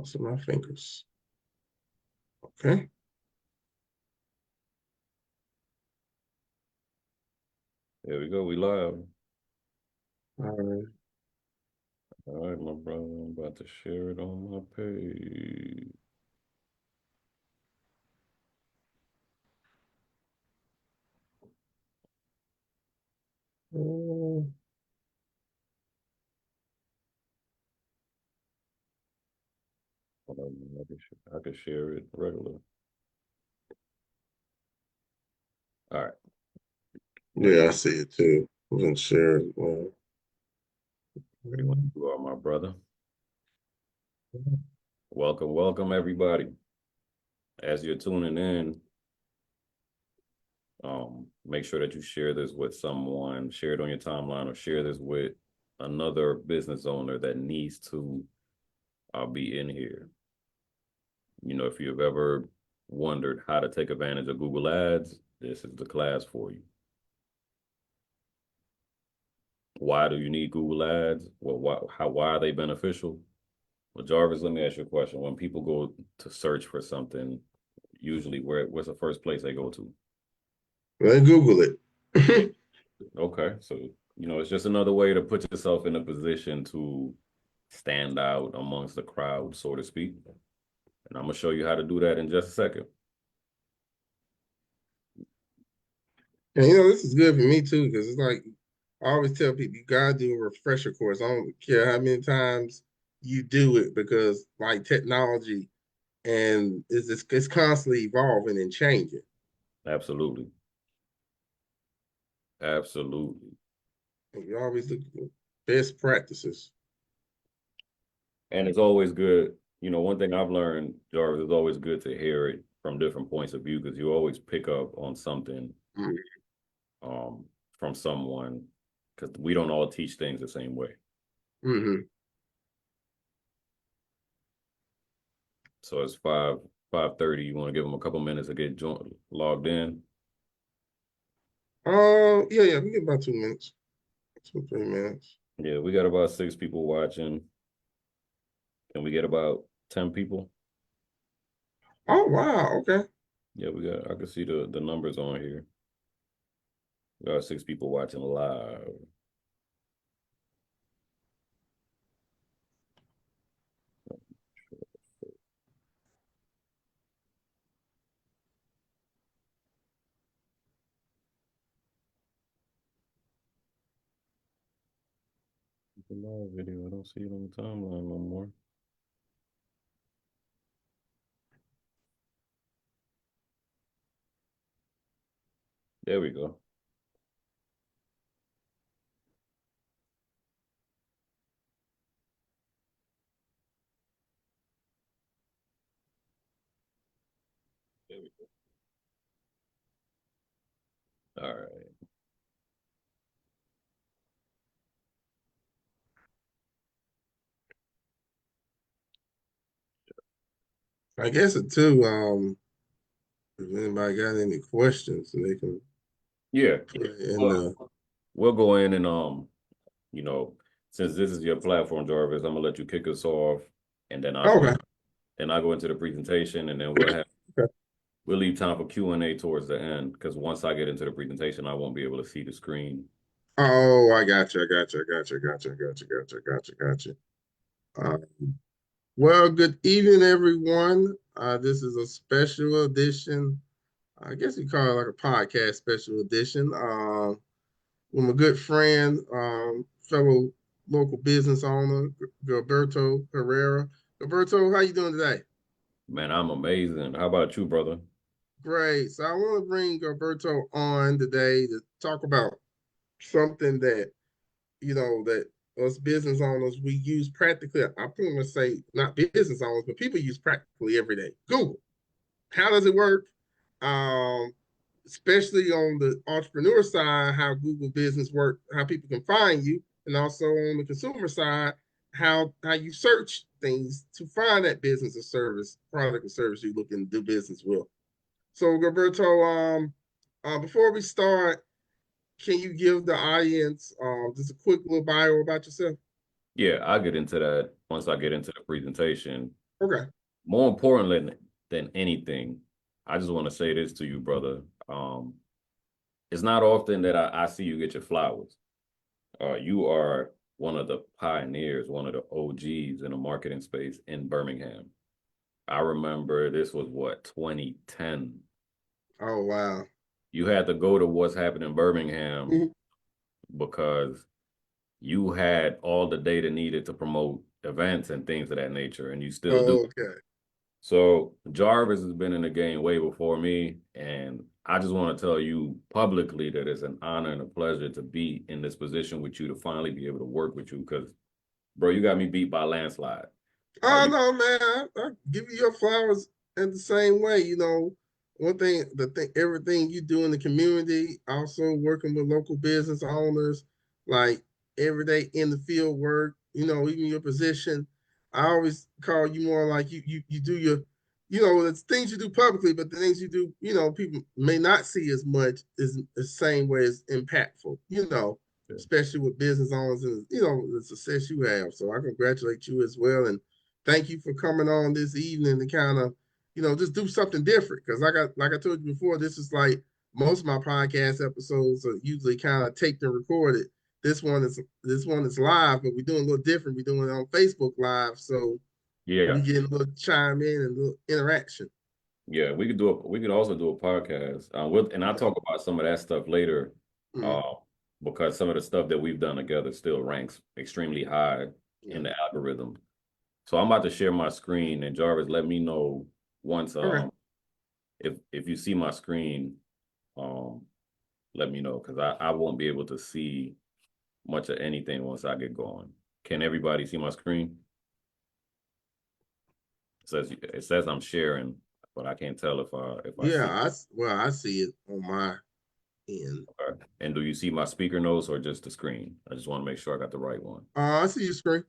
Crossing my fingers. Okay. There we go. We live. All right. All right, my brother. I'm about to share it on my page. Uh, Hold on, I can share it regular. All right. yeah, I see it too. I wasn't sure. Ready when you are, my brother. Welcome, welcome, everybody. As you're tuning in, make sure that you share this with someone, share it on your timeline, or share this with another business owner that needs to be in here. You know, if you've ever wondered how to take advantage of Google Ads, this is the class for you. Why do you need Google Ads? Well, why are they beneficial? Well, Jarvis, let me ask you a question. When people go to search for something, usually where's the first place they go to? Let Google it. Okay, so it's just another way to put yourself in a position to stand out amongst the crowd, so to speak. And I'm gonna show you how to do that in just a second. And this is good for me too, because it's like I always tell people you gotta do a refresher course. I don't care how many times you do it because like technology and it's constantly evolving and changing. Absolutely. Absolutely. And you always look at best practices. And it's always good. One thing I've learned, Jarvis, it's always good to hear it from different points of view because you always pick up on something Mm. um, from someone because we don't all teach things the same way. Mm-hmm. So it's 5:30. You want to give them a couple minutes to get logged in? Yeah, we get about 2 minutes, 2, 3 minutes. Yeah, we got about 6 people watching. Can we get about 10 people? Oh wow, okay. Yeah, I can see the numbers on here. We got 6 people watching live. The live video. I don't see it on the timeline no more. There we go. There we go. All right. I guess it too. If anybody got any questions, they can Yeah. put it in Well, the. we'll go in and you know, since this is your platform, Jarvis, I'm gonna let you kick us off, and then I'll go Okay. in, then I'll go into the presentation, and then Okay. we'll leave time for Q&A towards the end because once I get into the presentation, I won't be able to see the screen. Oh, I got you. I got you. I got you. I got you. I got you. Got you. Got you. Got you. Well, good evening, everyone. This is a special edition. I guess you call it like a podcast special edition. With my good friend, fellow local business owner, Gilberto Herrera. Gilberto, how you doing today? Man, I'm amazing. How about you, brother? Great. So I want to bring Gilberto on today to talk about something that that us business owners we use practically. I pretty much say not business owners, but people use practically every day. Google. How does it work? Um, Especially on the entrepreneur side, how Google Business work, how people can find you, and also on the consumer side, how you search things to find that business or service, product or service you're looking to do business with. So, Roberto, before we start, can you give the audience just a quick little bio about yourself? Yeah, I'll get into that once I get into the presentation. Okay. More important than anything, I just want to say this to you, brother. It's not often that I see you get your flowers. You are one of the pioneers, one of the OGs in the marketing space in Birmingham. I remember this was what, 2010. Oh wow. You had to go to what's happening in Birmingham Mhm. because you had all the data needed to promote events and things of that nature, and you still do. Oh, okay. So Jarvis has been in the game way before me, and I just want to tell you publicly that it's an honor and a pleasure to be in this position with you, to finally be able to work with you. Because, bro, you got me beat by a landslide. Oh You no, man. I give you your flowers in the same way. One thing, everything you do in the community, also working with local business owners, like every day in the field work, even your position. I always call you more like you do it's things you do publicly, but the things you do, people may not see as much is the same way as impactful, especially with business owners and the success you have. So I congratulate you as well. And thank you for coming on this evening to kind of, just do something different. Because like I told you before, this is like most of my podcast episodes are usually kind of taped and recorded. This one is live, but we're doing a little different. We're doing it on Facebook Live, so we yeah, get a little chime in and a little interaction. yeah. We could also do a podcast. And I'll Okay. talk about some of that stuff later, Mm, uh, because some of the stuff that we've done together still ranks extremely high yeah. in the algorithm. So I'm about to share my screen, and Jarvis, let me know once Okay. if you see my screen, um let me know, because I won't be able to see much of anything once I get going. Can everybody see my screen? It says I'm sharing, but I can't tell if I Yeah. see. I see it on my end. Okay. And do you see my speaker notes or just the screen? I just want to make sure I got the right one. I see your screen.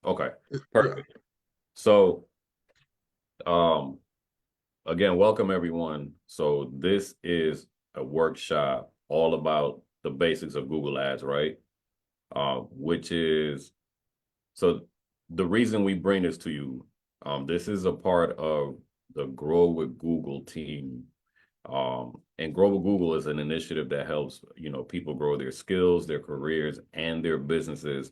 Okay, Yeah. perfect. So, um, again, welcome everyone. So this is a workshop all about the basics of Google Ads, right? Which is so the reason we bring this to you. This is a part of the Grow with Google team. And Grow with Google is an initiative that helps, people grow their skills, their careers, and their businesses.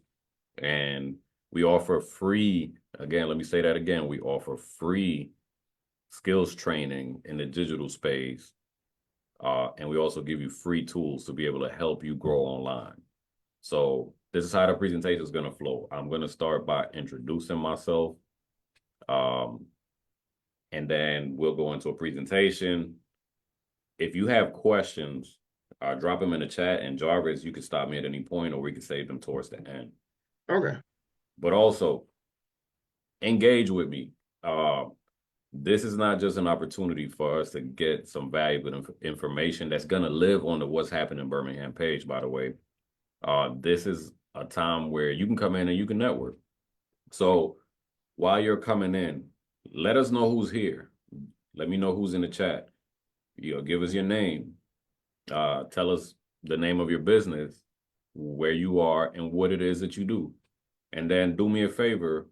And we offer free, again, let me say that again, we offer free skills training in the digital space. And we also give you free tools to be able to help you grow online. So this is how the presentation is going to flow. I'm going to start by introducing myself, um, and then we'll go into a presentation. If you have questions, drop them in the chat, and Jarvis, you can stop me at any point, or we can save them towards the end. Okay. But also engage with me. Uh, this is not just an opportunity for us to get some valuable information that's going to live on the What's Happening in Birmingham page, by the way. This is a time where you can come in and you can network. So while you're coming in, let us know who's here. Let me know who's in the chat. Give us your name. Tell us the name of your business, where you are, and what it is that you do. And then do me a favor.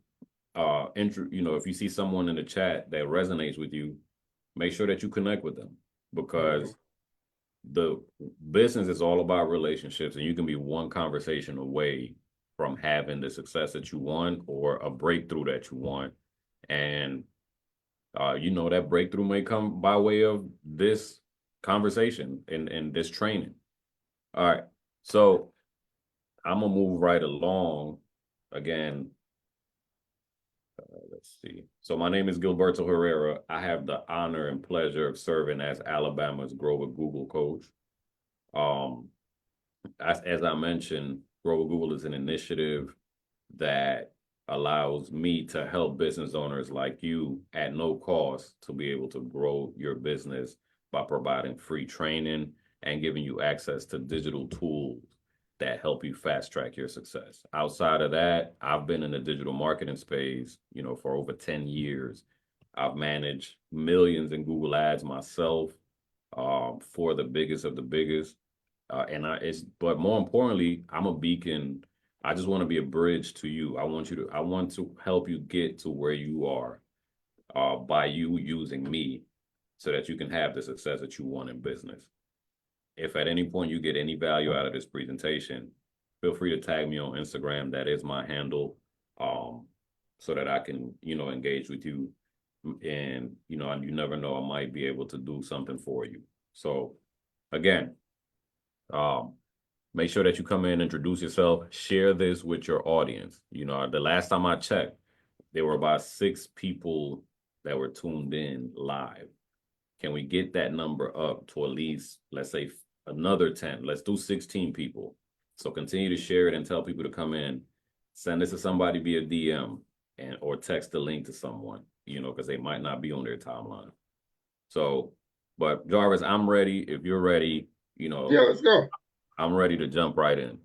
If you see someone in the chat that resonates with you, make sure that you connect with them, Okay. because the business is all about relationships, and you can be one conversation away from having the success that you want or a breakthrough that you want. And that breakthrough may come by way of this conversation and this training. All right. So I'm gonna move right along. Again, let's see. So my name is Gilberto Herrera. I have the honor and pleasure of serving as Alabama's Grow with Google coach. Um, as I mentioned, Grow with Google is an initiative that allows me to help business owners like you at no cost to be able to grow your business by providing free training and giving you access to digital tools that help you fast track your success. Outside of that, I've been in the digital marketing space, for over 10 years. I've managed millions in Google Ads myself, for the biggest of the biggest. But more importantly, I'm a beacon. I just want to be a bridge to you. I want to help you get to where you are. by you using me so that you can have the success that you want in business. If at any point you get any value out of this presentation, feel free to tag me on Instagram. That is my handle. So that I can, engage with you. And, you never know, I might be able to do something for you. So again, um, make sure that you come in, introduce yourself, share this with your audience. The last time I checked, there were about 6 people that were tuned in live. Can we get that number up to at least, let's say, another 10? Let's do 16 people. So continue to share it and tell people to come in. Send this to somebody via DM or text the link to someone, because they might not be on their timeline. So, but Jarvis, I'm ready. If you're ready, Yeah, let's go. I'm ready to jump right in.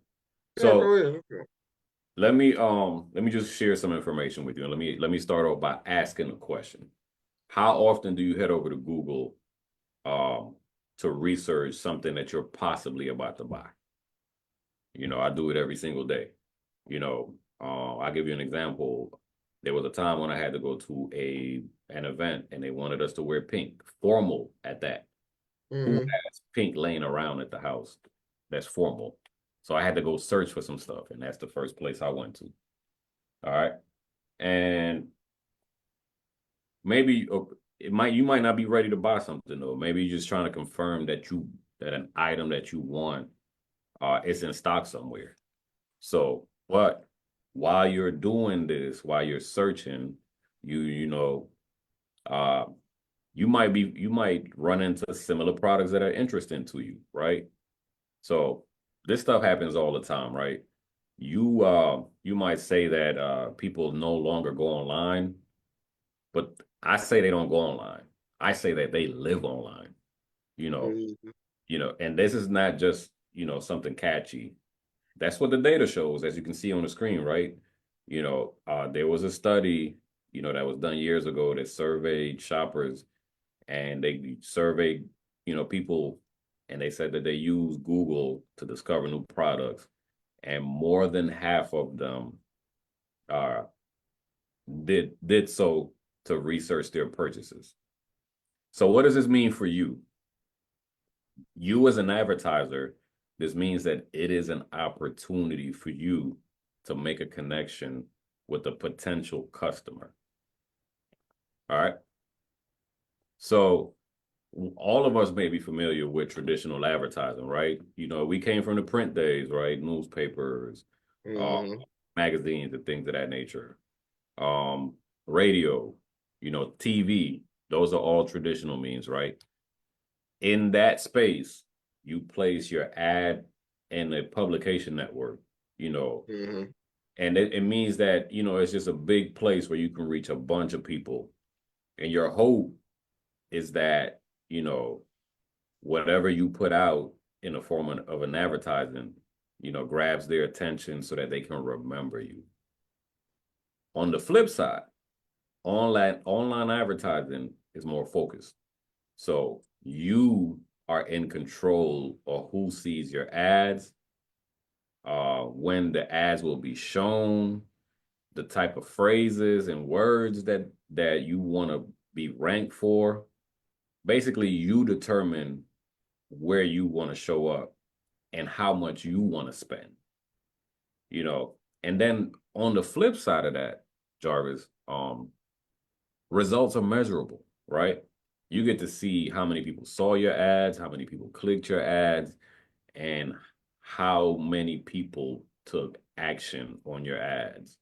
Yeah, So go ahead. Let's go. let me just share some information with you. Let me start off by asking a question. How often do you head over to Google um, to research something that you're possibly about to buy? I do it every single day. I'll give you an example. There was a time when I had to go to an event and they wanted us to wear pink, formal at that. Who Mm-hmm. has pink laying around at the house that's formal? So I had to go search for some stuff, and that's the first place I went to. All right. And maybe you might not be ready to buy something though. Maybe you're just trying to confirm that an item that you want is in stock somewhere. So, but while you're doing this, while you're searching, you know, uh, you might run into similar products that are interesting to you, right? So this stuff happens all the time, right? You might say that people no longer go online, but I say they don't go online. I say that they live online, you know, Mm-hmm. and this is not just, something catchy. That's what the data shows, as you can see on the screen, right? There was a study, that was done years ago that surveyed shoppers and they surveyed, people, and they said that they use Google to discover new products. And more than half of them uh, did so to research their purchases. So what does this mean for you? You as an advertiser, this means that it is an opportunity for you to make a connection with a potential customer. All right. So all of us may be familiar with traditional advertising, right? We came from the print days, right? Newspapers, uh, Mm-hmm. magazines, and things of that nature. Um, Radio, TV, those are all traditional means, right? In that space, you place your ad in a publication network, you know, Mm-hmm. and it means that, it's just a big place where you can reach a bunch of people. And your hope is that, you know, whatever you put out in the form of an advertising, grabs their attention so that they can remember you. On the flip side, online advertising is more focused. So you are in control of who sees your ads, when the ads will be shown, the type of phrases and words that you want to be ranked for. Basically, you determine where you want to show up and how much you want to spend. You know, and then on the flip side of that, Jarvis, results are measurable, right? You get to see how many people saw your ads, how many people clicked your ads, and how many people took action on your ads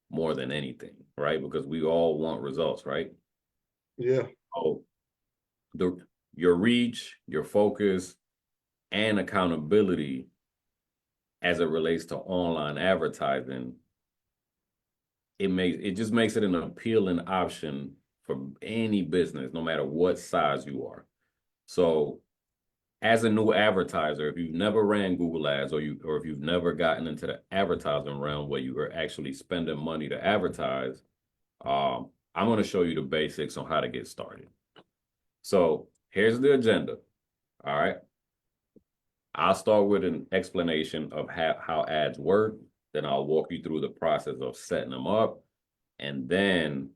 more than anything, right? Because we all want results, right? Yeah. Oh, the your reach, your focus, and accountability as it relates to online advertising, it just makes it an appealing option for any business, no matter what size you are. So as a new advertiser, if you've never ran Google ads or if you've never gotten into the advertising realm where you are actually spending money to advertise, I'm going to show you the basics on how to get started. So here's the agenda. All right. I'll start with an explanation of how ads work. Then I'll walk you through the process of setting them up. And then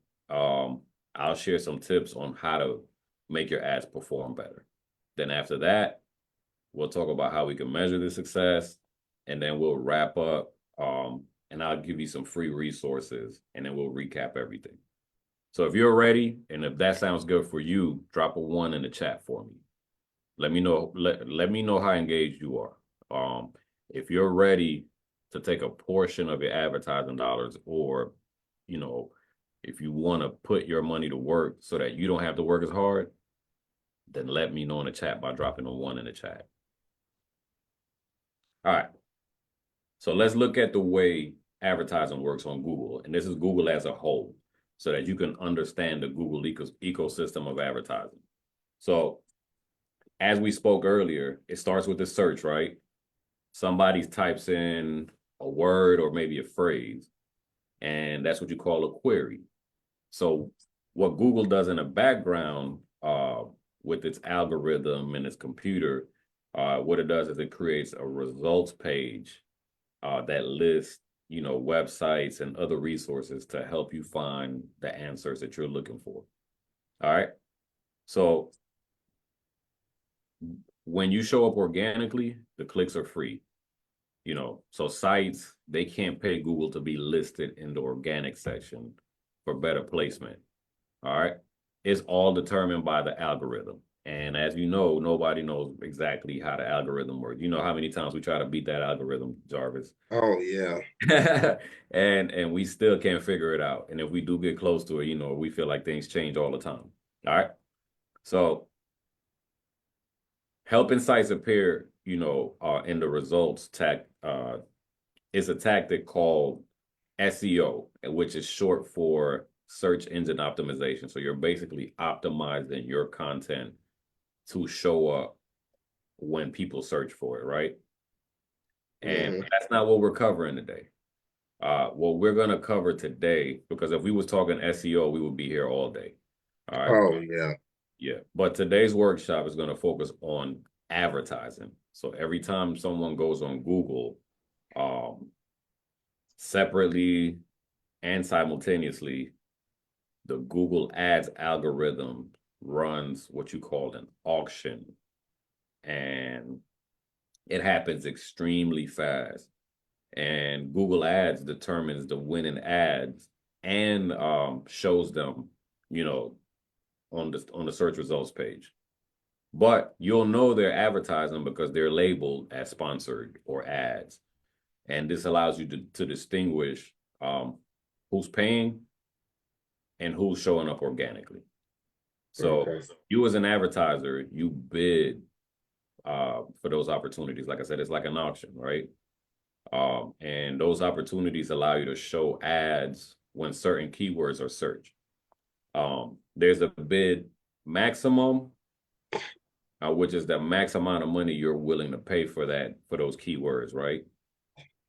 I'll share some tips on how to make your ads perform better. Then after that, we'll talk about how we can measure the success, and then we'll wrap up. And I'll give you some free resources, and then we'll recap everything. So if you're ready, and if that sounds good for you, drop a 1 in the chat for me. Let me know. Let me know how engaged you are. If you're ready to take a portion of your advertising dollars, or you know, if you want to put your money to work so that you don't have to work as hard, then let me know in the chat by dropping a 1 in the chat. All right. So let's look at the way advertising works on Google. And this is Google as a whole, so that you can understand the Google ecosystem of advertising. So as we spoke earlier, it starts with the search, right? Somebody types in a word or maybe a phrase, and that's what you call a query. So what Google does in the background with its algorithm and its computer, what it does is it creates a results page that lists, websites and other resources to help you find the answers that you're looking for. All right. So when you show up organically, the clicks are free. So sites, they can't pay Google to be listed in the organic section for better placement. All right. It's all determined by the algorithm. And as you know, nobody knows exactly how the algorithm works. You know how many times we try to beat that algorithm, Jarvis? Oh yeah. and we still can't figure it out. And if we do get close to it, we feel like things change all the time. All right. So helping sites appear, in the results is a tactic called SEO, which is short for search engine optimization. So you're basically optimizing your content to show up when people search for it, right? And that's not what we're covering today. What we're going to cover today, because if we was talking SEO, we would be here all day. All right. Oh yeah. Yeah. But today's workshop is going to focus on advertising. So every time someone goes on Google, separately and simultaneously, the Google Ads algorithm runs what you call an auction. And it happens extremely fast. And Google Ads determines the winning ads and shows them, on the search results page. But you'll know they're advertising because they're labeled as sponsored or ads. And this allows you to distinguish who's paying and who's showing up organically. So you as an advertiser, you bid for those opportunities. Like I said, it's like an auction, right? And those opportunities allow you to show ads when certain keywords are searched. There's a bid maximum, which is the max amount of money you're willing to pay for those keywords, right?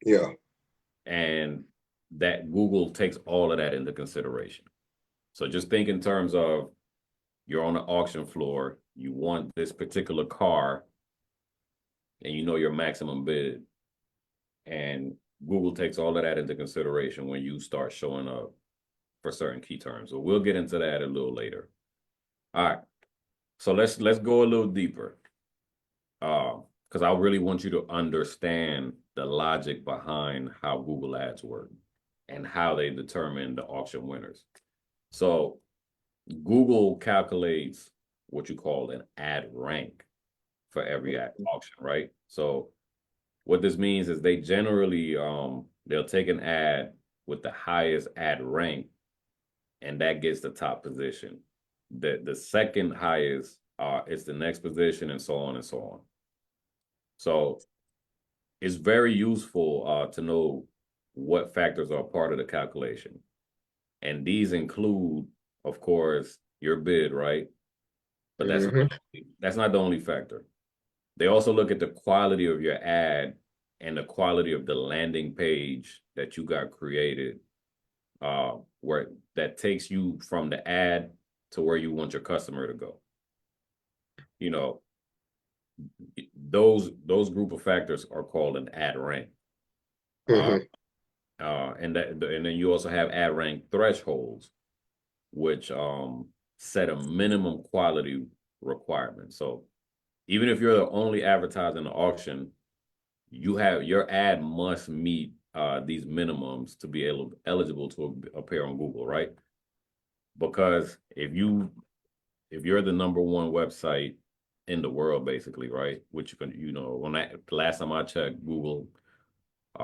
Yeah. And that Google takes all of that into consideration. So just think in terms of you're on an auction floor, you want this particular car, and you know your maximum bid. And Google takes all of that into consideration when you start showing up for certain key terms. So we'll get into that a little later. All right. So let's go a little deeper. Because I really want you to understand the logic behind how Google Ads work and how they determine the auction winners. So Google calculates what you call an ad rank for every auction, right? So what this means is they generally they'll take an ad with the highest ad rank, and that gets the top position. The second highest is the next position, and so on and so on. So it's very useful to know what factors are part of the calculation. And these include, of course, your bid, right? But that's not the only factor. They also look at the quality of your ad and the quality of the landing page that you got created, where that takes you from the ad to where you want your customer to go. Those group of factors are called an ad rank. And then you also have ad rank thresholds, which set a minimum quality requirement. So even if you're the only advertiser in the auction, you have your ad must meet these minimums to be eligible to appear on Google, right? Because if you're the number one website in the world, basically, right? Which you can, when the last time I checked, Google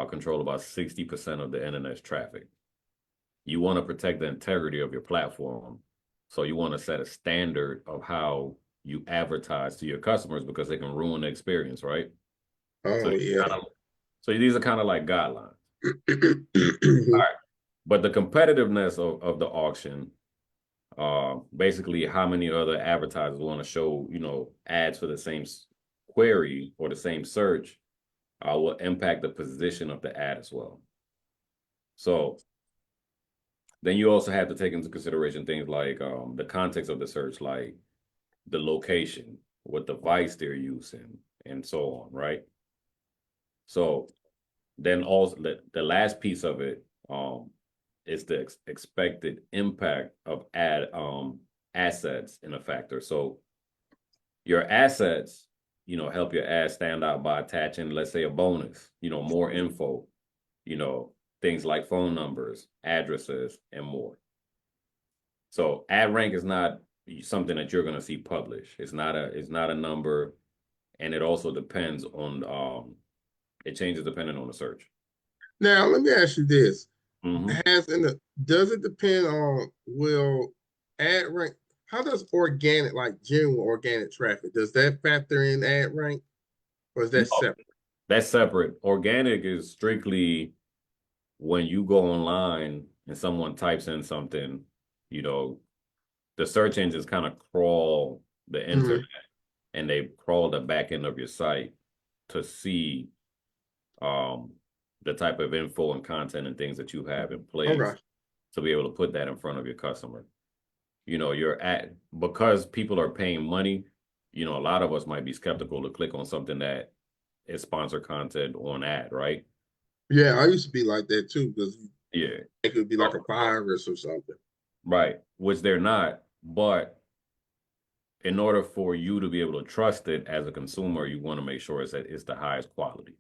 control about 60% of the internet's traffic. You want to protect the integrity of your platform, so you want to set a standard of how you advertise to your customers because they can ruin the experience, right? So Oh yeah. so these are kind of like guidelines. All right. But the competitiveness of the auction, basically how many other advertisers want to show, ads for the same query or the same search, will impact the position of the ad as well. So then you also have to take into consideration things like the context of the search, like the location, what device they're using, and so on, right? So then also the last piece of it is the expected impact of ad assets in a factor. So your assets, help your ad stand out by attaching, let's say, a bonus, more info, you know, things like phone numbers, addresses, and more. So ad rank is not something that you're going to see published. It's not a number, and it also depends on it changes depending on the search. Now let me ask you this: Mm-hmm. does it depend on will ad rank? How does organic, like genuine organic traffic, does that factor in ad rank, or is that No, separate? that's separate. Organic is strictly when you go online and someone types in something, you know, the search engines kind of crawl the internet Mm-hmm. and they crawl the back end of your site to see um, the type of info and content and things that you have in place Okay. to be able to put that in front of your customer. You're at because people are paying money, a lot of us might be skeptical to click on something that is sponsored content on ad, right? Yeah, I used to be like that too because Yeah. it could be like Oh, a virus or something. right. Which they're not, but in order for you to be able to trust it as a consumer, you want to make sure it's the highest quality.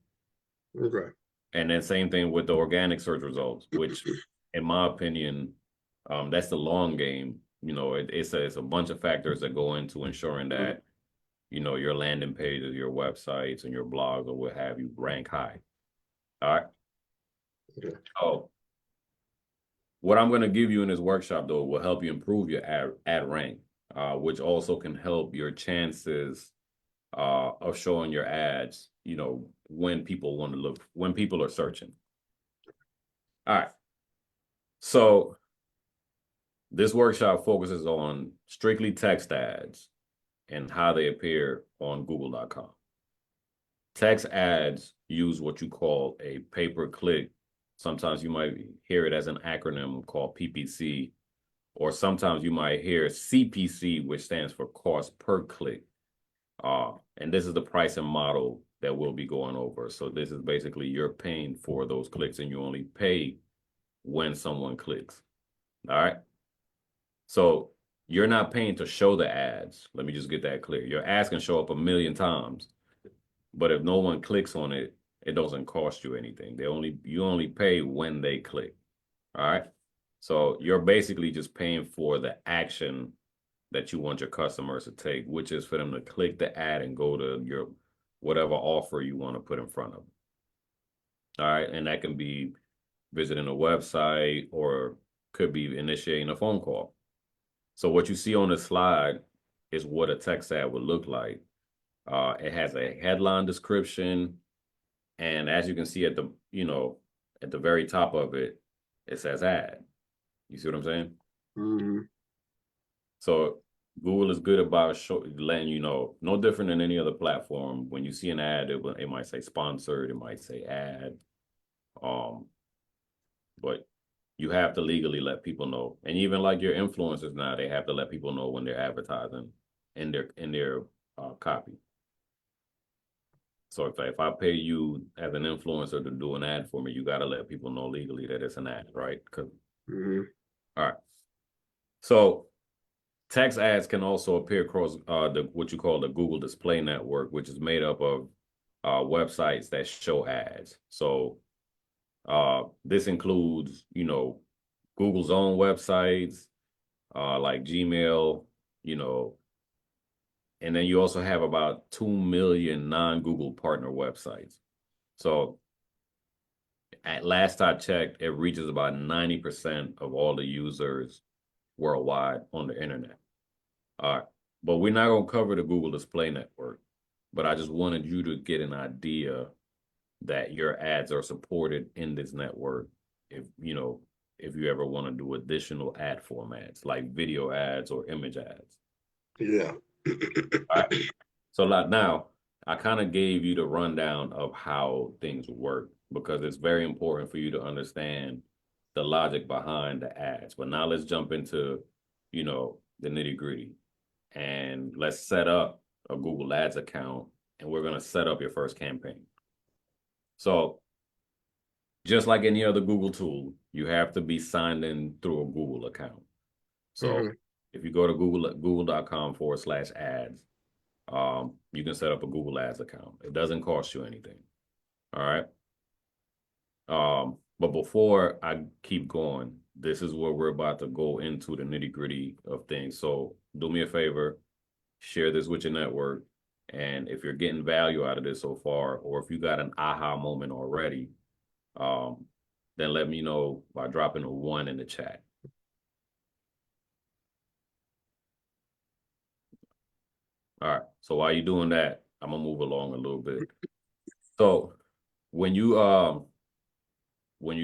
Okay. And then same thing with the organic search results, which in my opinion, that's the long game. It's a bunch of factors that go into ensuring that, your landing pages, your websites and your blogs or what have you rank high. All right. Okay. So what I'm going to give you in this workshop though will help you improve your ad rank, which also can help your chances of showing your ads, when people want to look, when people are searching. All right. So this workshop focuses on strictly text ads and how they appear on Google.com. Text ads use what you call a pay-per-click. Sometimes you might hear it as an acronym called PPC, or sometimes you might hear CPC, which stands for cost per click. And this is the pricing model that we'll be going over. So this is basically you're paying for those clicks and you only pay when someone clicks. All right. So you're not paying to show the ads. Let me just get that clear. Your ads can show up a million times, but if no one clicks on it, it doesn't cost you anything. You only pay when they click. All right. So you're basically just paying for the action that you want your customers to take, which is for them to click the ad and go to your whatever offer you want to put in front of them. All right. And that can be visiting a website or could be initiating a phone call. So what you see on the slide is what a text ad would look like. It has a headline description, and as you can see at the very top of it, it says ad. You see what I'm saying? Mm-hmm. So Google is good about letting you know, no different than any other platform. When you see an ad, it might say sponsored, it might say ad, um, but you have to legally let people know. And even like your influencers now, they have to let people know when they're advertising in their copy. So if I pay you as an influencer to do an ad for me, you got to let people know legally that it's an ad, right? Mm-hmm. All right. So text ads can also appear across the what you call the Google Display Network, which is made up of websites that show ads. So this includes, Google's own websites, like Gmail, you know, and then you also have about 2 million non-Google partner websites. So at last I checked, it reaches about 90% of all the users worldwide on the internet. All right. But we're not going to cover the Google Display Network. But I just wanted you to get an idea that your ads are supported in this network if you ever want to do additional ad formats like video ads or image ads. Yeah. All right. So like now, I kind of gave you the rundown of how things work because it's very important for you to understand the logic behind the ads. But now let's jump into, the nitty gritty and let's set up a Google Ads account and we're going to set up your first campaign. So just like any other Google tool, you have to be signed in through a Google account. So Hmm. if you go to google.com/ads, you can set up a Google Ads account. It doesn't cost you anything. All right. But before I keep going, this is where we're about to go into the nitty gritty of things. So do me a favor, share this with your network. And if you're getting value out of this so far, or if you got an aha moment already, um, then let me know by dropping a 1 in the chat. All right. So while you're doing that, I'm gonna move along a little bit. So when you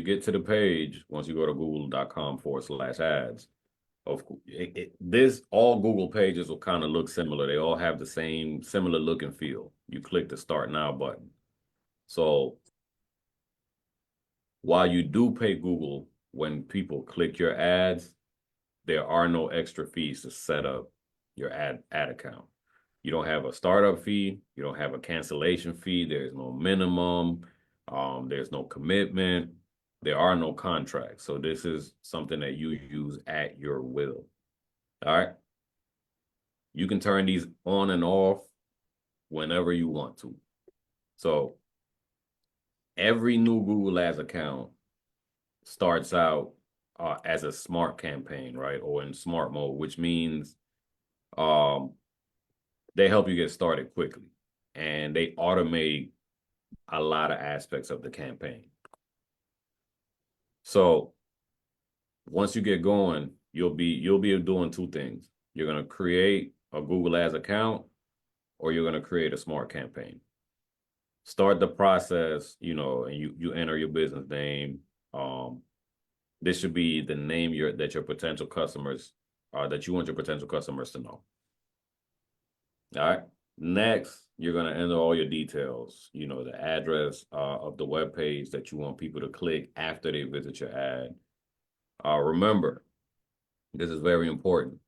get to the page, once you go to google.com/ads, this all Google pages will kind of look similar. They all have the same similar look and feel. You click the Start Now button. So while you do pay Google when people click your ads, there are no extra fees to set up your ad account. You don't have a startup fee. You don't have a cancellation fee. There's no minimum. There's no commitment. There are no contracts. So this is something that you use at your will. All right. You can turn these on and off whenever you want to. So every new Google Ads account starts out as a smart campaign, right? Or in smart mode, which means um, they help you get started quickly and they automate a lot of aspects of the campaign. So once you get going, you'll be doing two things. You're going to create a Google Ads account or you're going to create a smart campaign. Start the process, and you enter your business name. This should be the name that your potential customers that you want your potential customers to know. All right. Next, you're going to enter all your details, the address of the web page that you want people to click after they visit your ad. Remember, this is very important.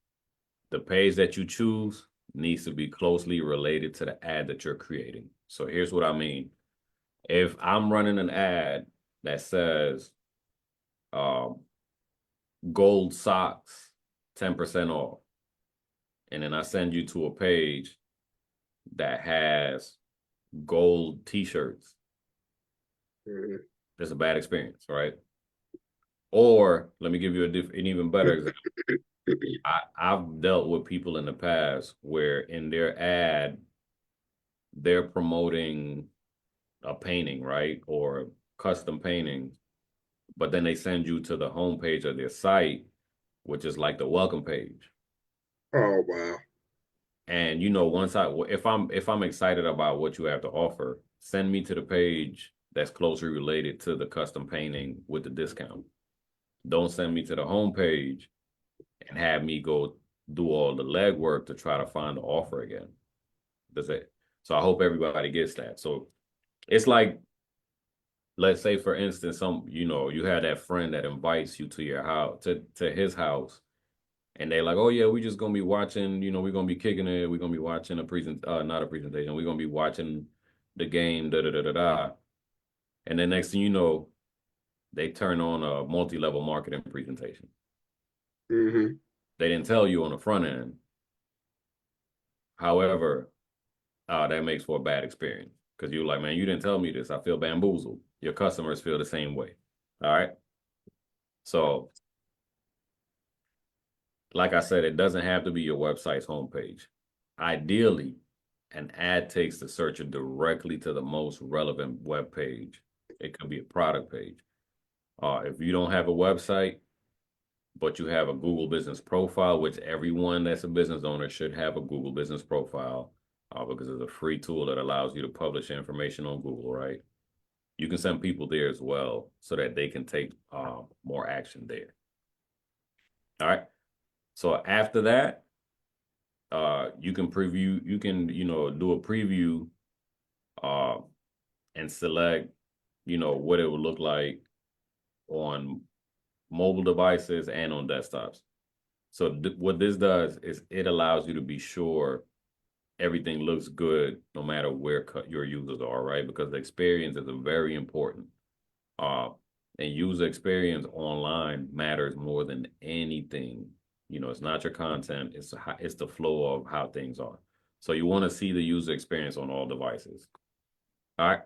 The page that you choose needs to be closely related to the ad that you're creating. So here's what I mean. If I'm running an ad that says um, gold socks, 10% off, and then I send you to a page that has gold t-shirts, Hmm. it's a bad experience, right? Or let me give you an even better example. I've dealt with people in the past where in their ad, they're promoting a painting, right? Or custom paintings, but then they send you to the homepage of their site, which is like the welcome page. Oh wow. And once if I'm excited about what you have to offer, send me to the page that's closely related to the custom painting with the discount. Don't send me to the homepage and have me go do all the legwork to try to find the offer again. That's it. So I hope everybody gets that. So it's like, let's say for instance, you have that friend that invites you to your house, to his house, and they're like, oh yeah, we just gonna be watching, we're gonna be kicking it, we're gonna be watching not a presentation, we're gonna be watching the game, da da da da da. And then next thing you know, they turn on a multi-level marketing presentation. Hmm. They didn't tell you on the front end. However, that makes for a bad experience because you're like, man, you didn't tell me this. I feel bamboozled. Your customers feel the same way. All right. So, like I said, it doesn't have to be your website's homepage. Ideally, an ad takes the searcher directly to the most relevant web page. It could be a product page. If you don't have a website, but you have a Google business profile, which everyone that's a business owner should have a Google business profile, because it's a free tool that allows you to publish information on Google, right? You can send people there as well so that they can take more action there. All right. So after that, you can preview, you can, do a preview uh, and select, what it would look like on mobile devices and on desktops. So what this does is it allows you to be sure everything looks good no matter where your users are, right? Because the experience is very important. Uh, and user experience online matters more than anything. It's not your content, it's the flow of how things are. So you want to see the user experience on all devices. All right.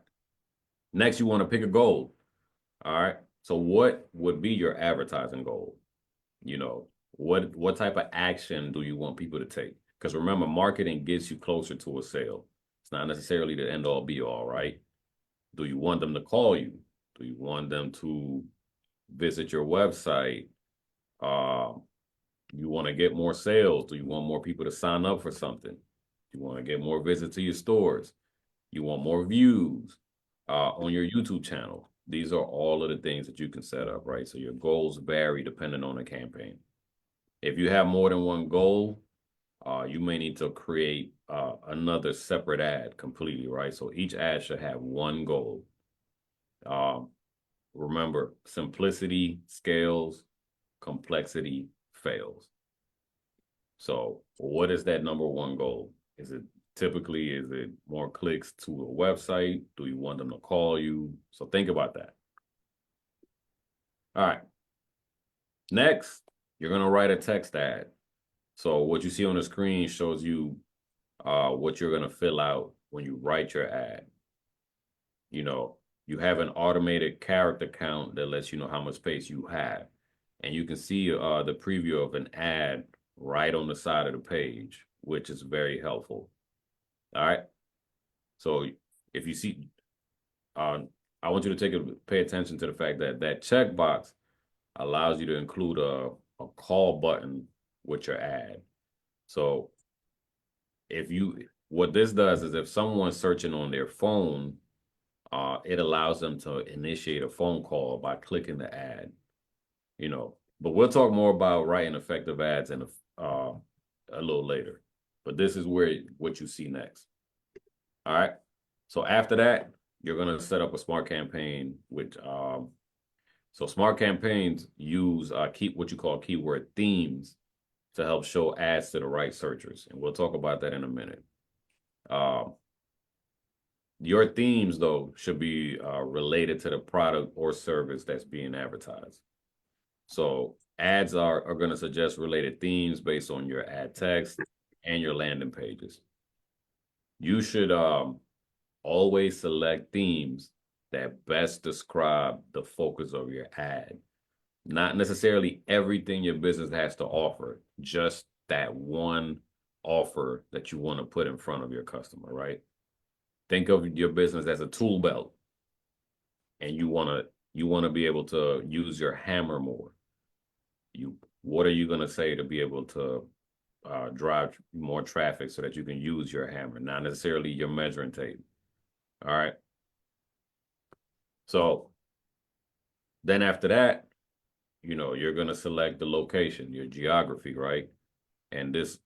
Next, you want to pick a goal. All right. So what would be your advertising goal? What type of action do you want people to take? Because remember, marketing gets you closer to a sale. It's not necessarily the end all be all, right? Do you want them to call you? Do you want them to visit your website? Uh, you want to get more sales? Do you want more people to sign up for something? You want to get more visits to your stores? You want more views on your YouTube channel? These are all of the things that you can set up, right? So your goals vary depending on the campaign. If you have more than one goal, you may need to create another separate ad completely, right? So each ad should have one goal. Remember, simplicity scales, complexity fails. So what is that number one goal? Is it more clicks to a website? Do you want them to call you? So think about that. All right. Next, you're going to write a text ad. So what you see on the screen shows you what you're going to fill out when you write your ad. You have an automated character count that lets you know how much space you have. And you can see the preview of an ad right on the side of the page, which is very helpful. All right. So if you see, I want you to pay attention to the fact that that checkbox allows you to include a call button with your ad. So what this does is if someone's searching on their phone, it allows them to initiate a phone call by clicking the ad, but we'll talk more about writing effective ads a little later. But this is what you see next. All right. So after that, you're going to set up a smart campaign, so smart campaigns use what you call keyword themes to help show ads to the right searchers. And we'll talk about that in a minute. Your themes, though, should be related to the product or service that's being advertised. So ads are going to suggest related themes based on your ad text and your landing pages. You should always select themes that best describe the focus of your ad. Not necessarily everything your business has to offer, just that one offer that you want to put in front of your customer, right? Think of your business as a tool belt, and you want to be able to use your hammer more. What are you going to say to be able to drive more traffic so that you can use your hammer, not necessarily your measuring tape? All right. So then after that, you're going to select the location, your geography, right? And this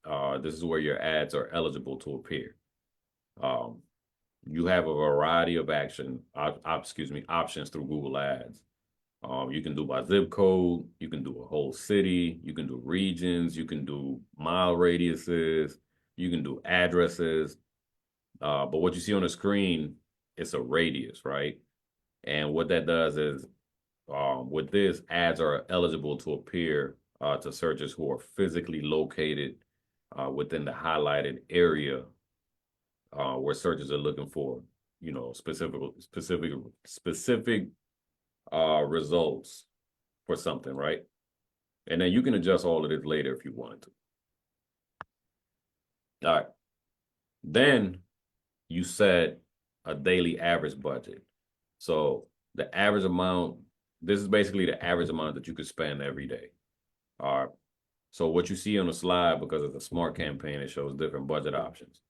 is where your ads are eligible to appear. You have a variety of options through Google Ads. You can do by zip code, you can do a whole city, you can do regions, you can do mile radiuses, you can do addresses. But what you see on the screen, it's a radius, right? And what that does is with this, ads are eligible to appear to searchers who are physically located within the highlighted area where searchers are looking for, you know, specific results for something, right? And then you can adjust all of this later if you wanted to. All right. Then you set a daily average budget. So the average amount, this is basically the average amount that you could spend every day. All right. So what you see on the slide, because it's a smart campaign, it shows different budget options.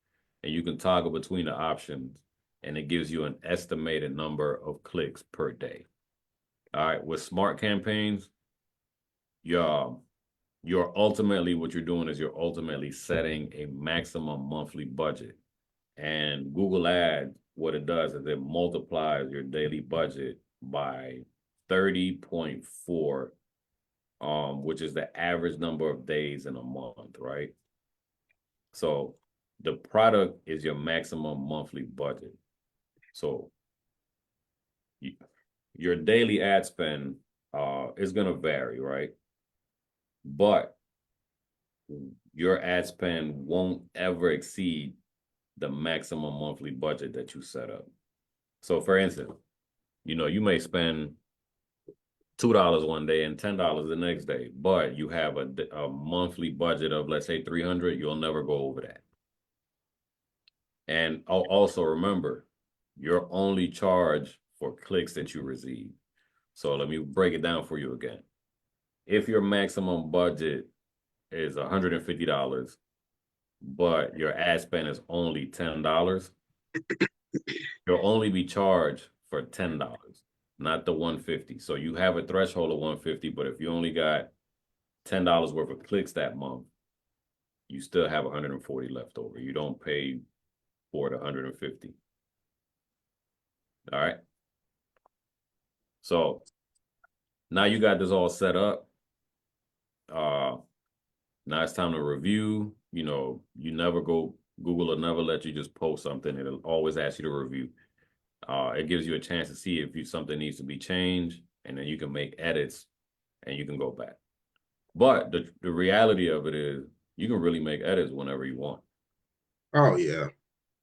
And you can toggle between the options and it gives you an estimated number of clicks per day. All right. With smart campaigns, you're ultimately what you're doing is you're ultimately setting a maximum monthly budget. And Google Ads, what it does is it multiplies your daily budget by 30.4, which is the average number of days in a month, right? So the product is your maximum monthly budget. So your daily ad spend is going to vary, right? But your ad spend won't ever exceed the maximum monthly budget that you set up. So for instance, you know, you may spend $2 one day and $10 the next day, but you have a monthly budget of, let's say, 300, you'll never go over that. And also remember, you're only charged for clicks that you receive. So let me break it down for you again. If your maximum budget is $150, but your ad spend is only $10, you'll only be charged for $10, not the $150. So you have a threshold of $150, but if you only got $10 worth of clicks that month, you still have $140 left over. You don't pay for the $150. All right. So now you got this all set up. Now it's time to review. You know, Google will never let you just post something. It'll always ask you to review. It gives you a chance to see if something needs to be changed, and then you can make edits and you can go back. But the reality of it is you can really make edits whenever you want. Oh yeah,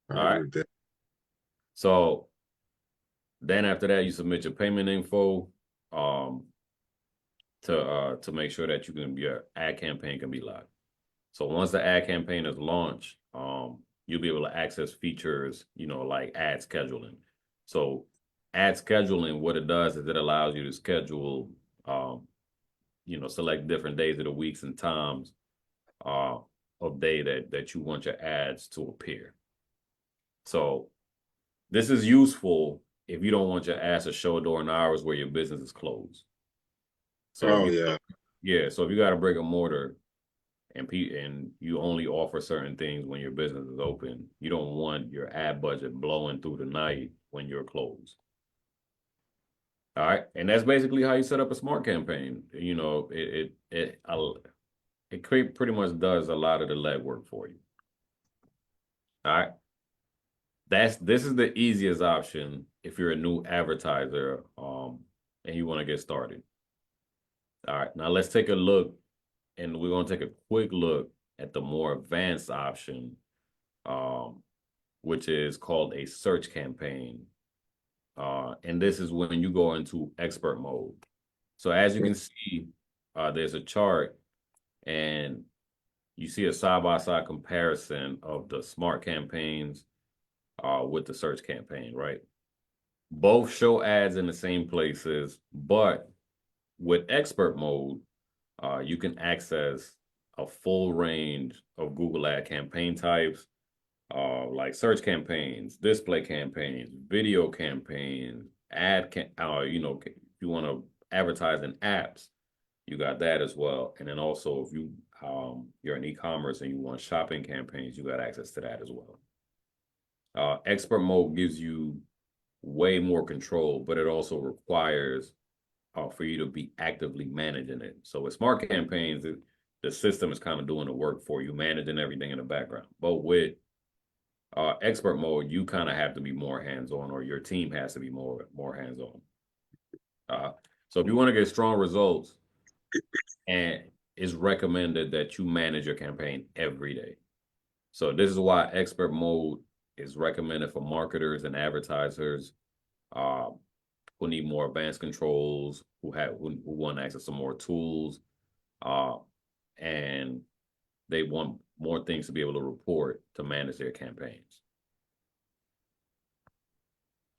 I All agree right. with that. So then after that, you submit your payment info to make sure that your ad campaign can be live. So once the ad campaign is launched, you'll be able to access features, you know, like ad scheduling. So ad scheduling, what it does is it allows you to schedule, you know, select different days of the weeks and times of day that you want your ads to appear. So this is useful if you don't want your ads to show during hours where your business is closed. So Oh yeah. so if you got a brick and mortar and you only offer certain things when your business is open, you don't want your ad budget blowing through the night when you're closed. All right, and that's basically how you set up a smart campaign. You know, it pretty much does a lot of the legwork for you. All right, this is the easiest option if you're a new advertiser, and you want to get started. All right, now let's take a look, and we're going to take a quick look at the more advanced option, which is called a search campaign. And this is when you go into expert mode. So as you can see, there's a chart and you see a side-by-side comparison of the smart campaigns with the search campaign, right? Both show ads in the same places, but with expert mode, you can access a full range of Google ad campaign types, like search campaigns, display campaigns, video campaigns, you know, if you want to advertise in apps, you got that as well. And then also if you're in e-commerce and you want shopping campaigns, you got access to that as well. Expert mode gives you way more control, but it also requires for you to be actively managing it. So with smart campaigns, the system is kind of doing the work for you, managing everything in the background. But with expert mode, you kind of have to be more hands-on, or your team has to be more hands-on. So if you want to get strong results and it's recommended that you manage your campaign every day. So this is why expert mode is recommended for marketers and advertisers uh, who need more advanced controls, who want access to more tools, uh, and they want more things to be able to report to manage their campaigns.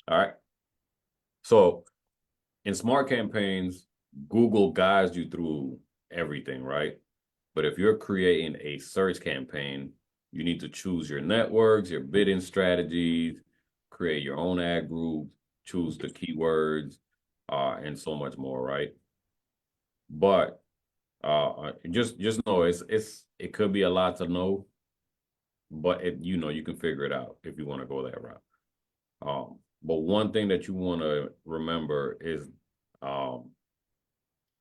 All right. So in smart campaigns, Google guides you through everything, right? But if you're creating a search campaign, you need to choose your networks, your bidding strategies, create your own ad group, choose the keywords, and so much more, right? But just know it could be a lot to know, but you can figure it out if you want to go that route. But one thing that you want to remember is um,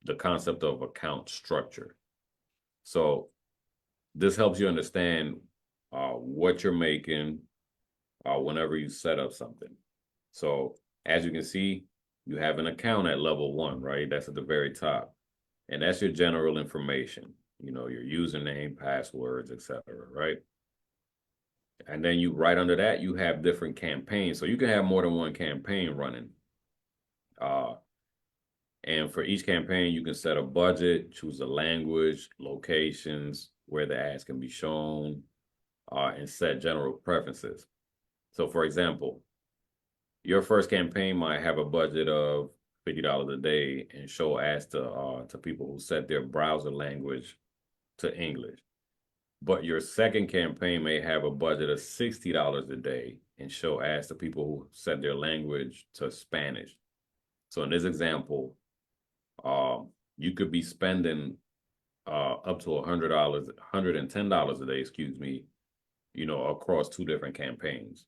the concept of account structure. So this helps you understand what you're making whenever you set up something. So as you can see, you have an account at level 1, right? That's at the very top. And that's your general information, your username, passwords, etc., right? And then right under that, you have different campaigns. So you can have more than one campaign running. And for each campaign, you can set a budget, choose a language, locations, where the ads can be shown, and set general preferences. So for example, your first campaign might have a budget of $50 a day and show ads to people who set their browser language to English. But your second campaign may have a budget of $60 a day and show ads to people who set their language to Spanish. So in this example, you could be spending up to $100, $110 a day, excuse me, across 2 different campaigns.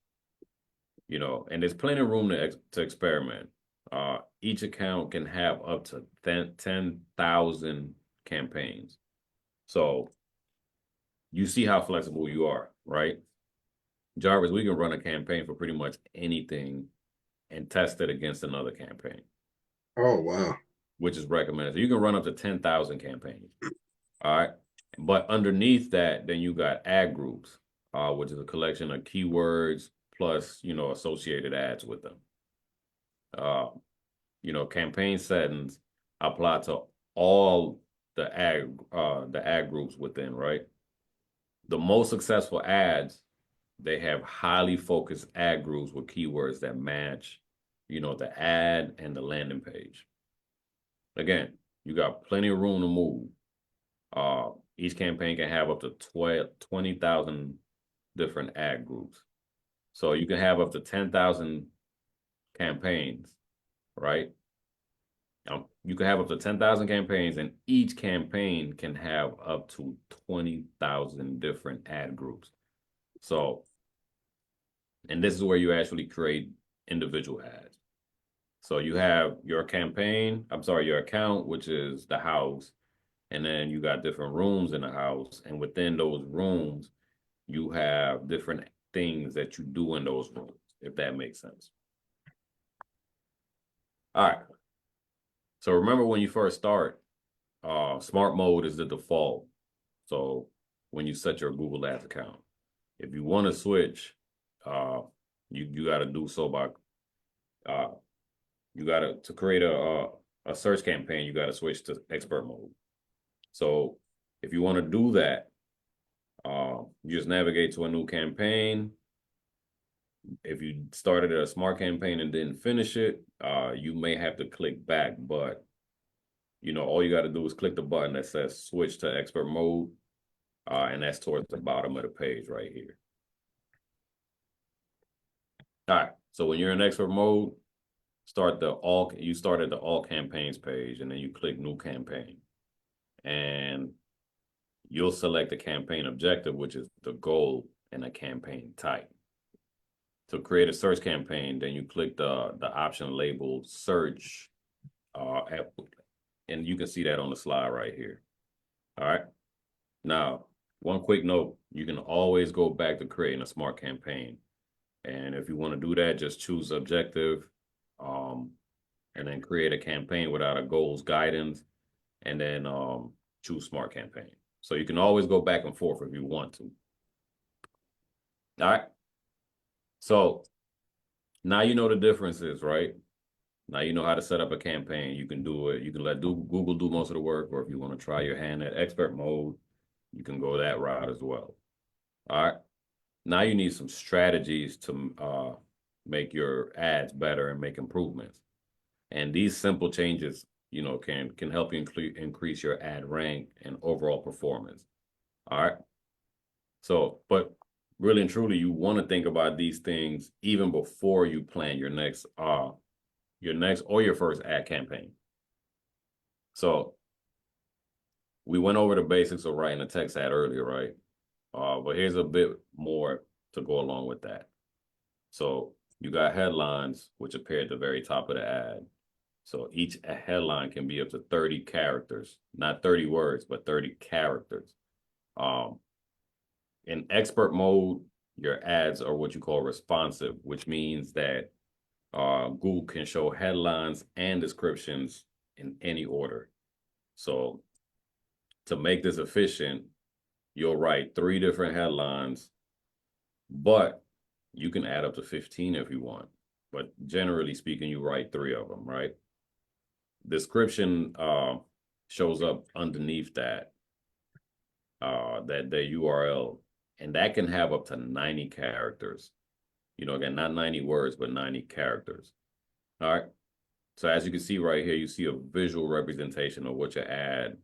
And there's plenty of room to experiment. Each account can have up to 10,000 campaigns. So you see how flexible you are, right? Jarvis, we can run a campaign for pretty much anything and test it against another campaign. Oh, wow. Which is recommended. So you can run up to 10,000 campaigns. All right. But underneath that, then you got ad groups, which is a collection of keywords plus, associated ads with them. Campaign settings apply to all the ad groups within, right? The most successful ads, they have highly focused ad groups with keywords that match, the ad and the landing page. Again, you got plenty of room to move. Each campaign can have up to 20,000 different ad groups. So you can have up to 10,000 campaigns, right? You can have up to 10,000 campaigns, and each campaign can have up to 20,000 different ad groups. So, and this is where you actually create individual ads. So you have your your account, which is the house, and then you got different rooms in the house. And within those rooms, you have different things that you do in those rooms, if that makes sense. All right. So remember when you first start, smart mode is the default. So when you set your Google Ads account, if you want to switch, you got to do so by to create a search campaign, you got to switch to expert mode. So if you want to do that, you just navigate to a new campaign. If you started a smart campaign and didn't finish it, you may have to click back, but all you got to do is click the button that says switch to expert mode, and that's towards the bottom of the page right here. All right, so when you're in expert mode, you start at the all campaigns page, and then you click new campaign, and you'll select the campaign objective, which is the goal and a campaign type. To create a search campaign, then you click the option labeled search, and you can see that on the slide right here. All right. Now, one quick note, you can always go back to creating a smart campaign. And if you want to do that, just choose objective, and then create a campaign without a goals guidance, and then choose smart campaign. So you can always go back and forth if you want to. All right. So now you know the differences, right? Now you know how to set up a campaign. You can do it. You can let Google do most of the work, or if you want to try your hand at expert mode, you can go that route as well. All right. Now you need some strategies to make your ads better and make improvements. And these simple changes, can help you increase your ad rank and overall performance. All right. So, but really and truly, you want to think about these things even before you plan your next or your first ad campaign. So we went over the basics of writing a text ad earlier, right? But here's a bit more to go along with that. So you got headlines, which appear at the very top of the ad. So each headline can be up to 30 characters, not 30 words, but 30 characters. In expert mode, your ads are what you call responsive, which means that Google can show headlines and descriptions in any order. So to make this efficient, you'll write 3 different headlines, but you can add up to 15 if you want. But generally speaking, you write 3 of them, right? Description shows up underneath that the URL, and that can have up to 90 characters. Again, not 90 words, but 90 characters. All right. So as you can see right here, you see a visual representation of what your ad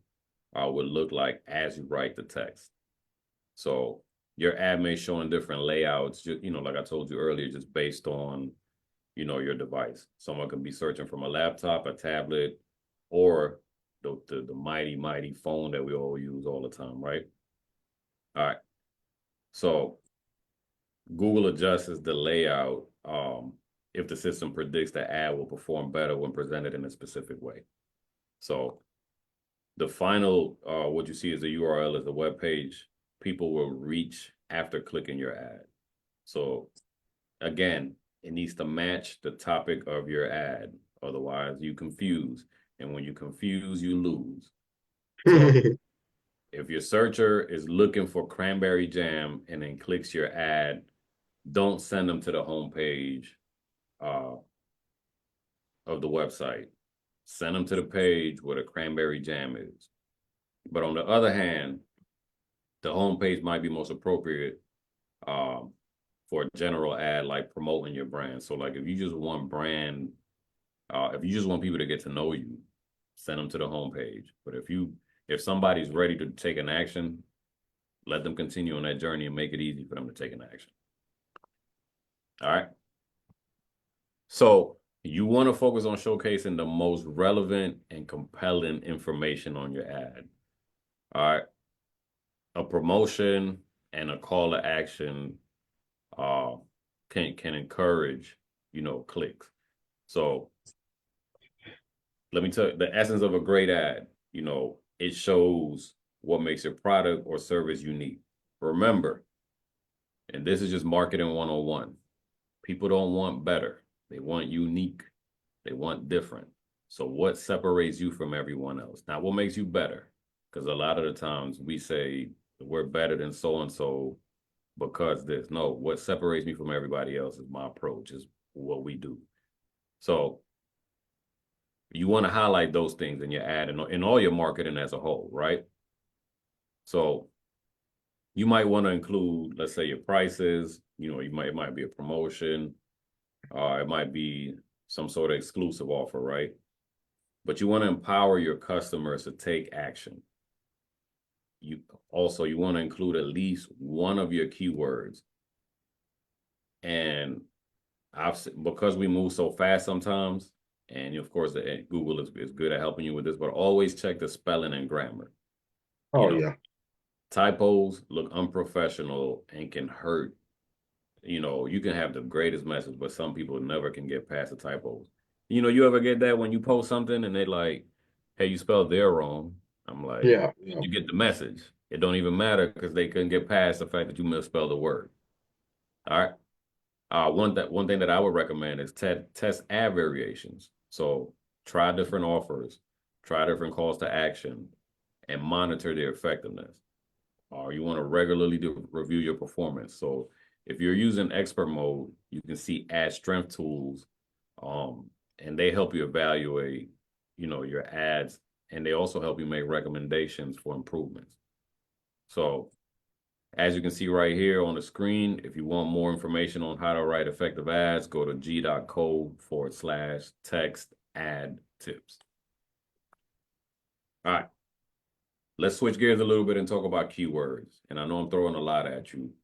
would look like as you write the text. So your ad may show in different layouts, like I told you earlier, just based on, your device. Someone can be searching from a laptop, a tablet, or the mighty, mighty phone that we all use all the time, right? All right. So Google adjusts the layout if the system predicts the ad will perform better when presented in a specific way. So the final, what you see as the URL is the web page people will reach after clicking your ad. So again, it needs to match the topic of your ad. Otherwise, you confuse. And when you confuse, you lose. So if your searcher is looking for cranberry jam and then clicks your ad, don't send them to the homepage of the website. Send them to the page where the cranberry jam is. But on the other hand, the homepage might be most appropriate for a general ad like promoting your brand. So like if you just want if you just want people to get to know you, send them to the homepage. But if somebody's ready to take an action, let them continue on that journey and make it easy for them to take an action. All right. So you want to focus on showcasing the most relevant and compelling information on your ad. All right. A promotion and a call to action can encourage, clicks. So let me tell you, the essence of a great ad, it shows what makes your product or service unique. Remember, and this is just marketing 101, people don't want better. They want unique. They want different. So what separates you from everyone else? Now, what makes you better? Because a lot of the times we say we're better than so-and-so because this. No, what separates me from everybody else is my approach, is what we do. So you want to highlight those things in your ad and in all your marketing as a whole, right? So you might want to include, let's say, your prices. It might be a promotion. It might be some sort of exclusive offer, right? But you want to empower your customers to take action. You want to include at least one of your keywords. And because we move so fast sometimes, and of course Google is good at helping you with this, but always check the spelling and grammar. Yeah. Typos look unprofessional and can hurt. You can have the greatest message, but some people never can get past the typos. You ever get that when you post something and they like, hey, you spelled there wrong. I'm like, Yeah. you get the message. It don't even matter because they couldn't get past the fact that you misspelled a word. All right. One thing that I would recommend is test ad variations. So try different offers, try different calls to action, and monitor their effectiveness. You want to regularly review your performance. So if you're using expert mode, you can see ad strength tools, and they help you evaluate, your ads, and they also help you make recommendations for improvements. So as you can see right here on the screen, if you want more information on how to write effective ads, go to g.co/text ad tips. All right. Let's switch gears a little bit and talk about keywords. And I know I'm throwing a lot at you,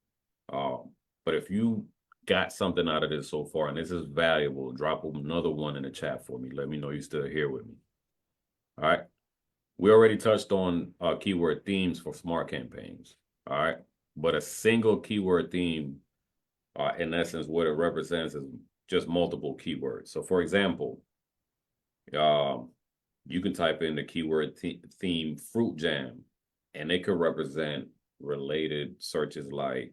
but if you got something out of this so far and this is valuable, drop another one in the chat for me. Let me know you're still here with me. All right. We already touched on keyword themes for smart campaigns. All right. But a single keyword theme, in essence, what it represents is just multiple keywords. So, for example, you can type in the keyword theme fruit jam, and it could represent related searches like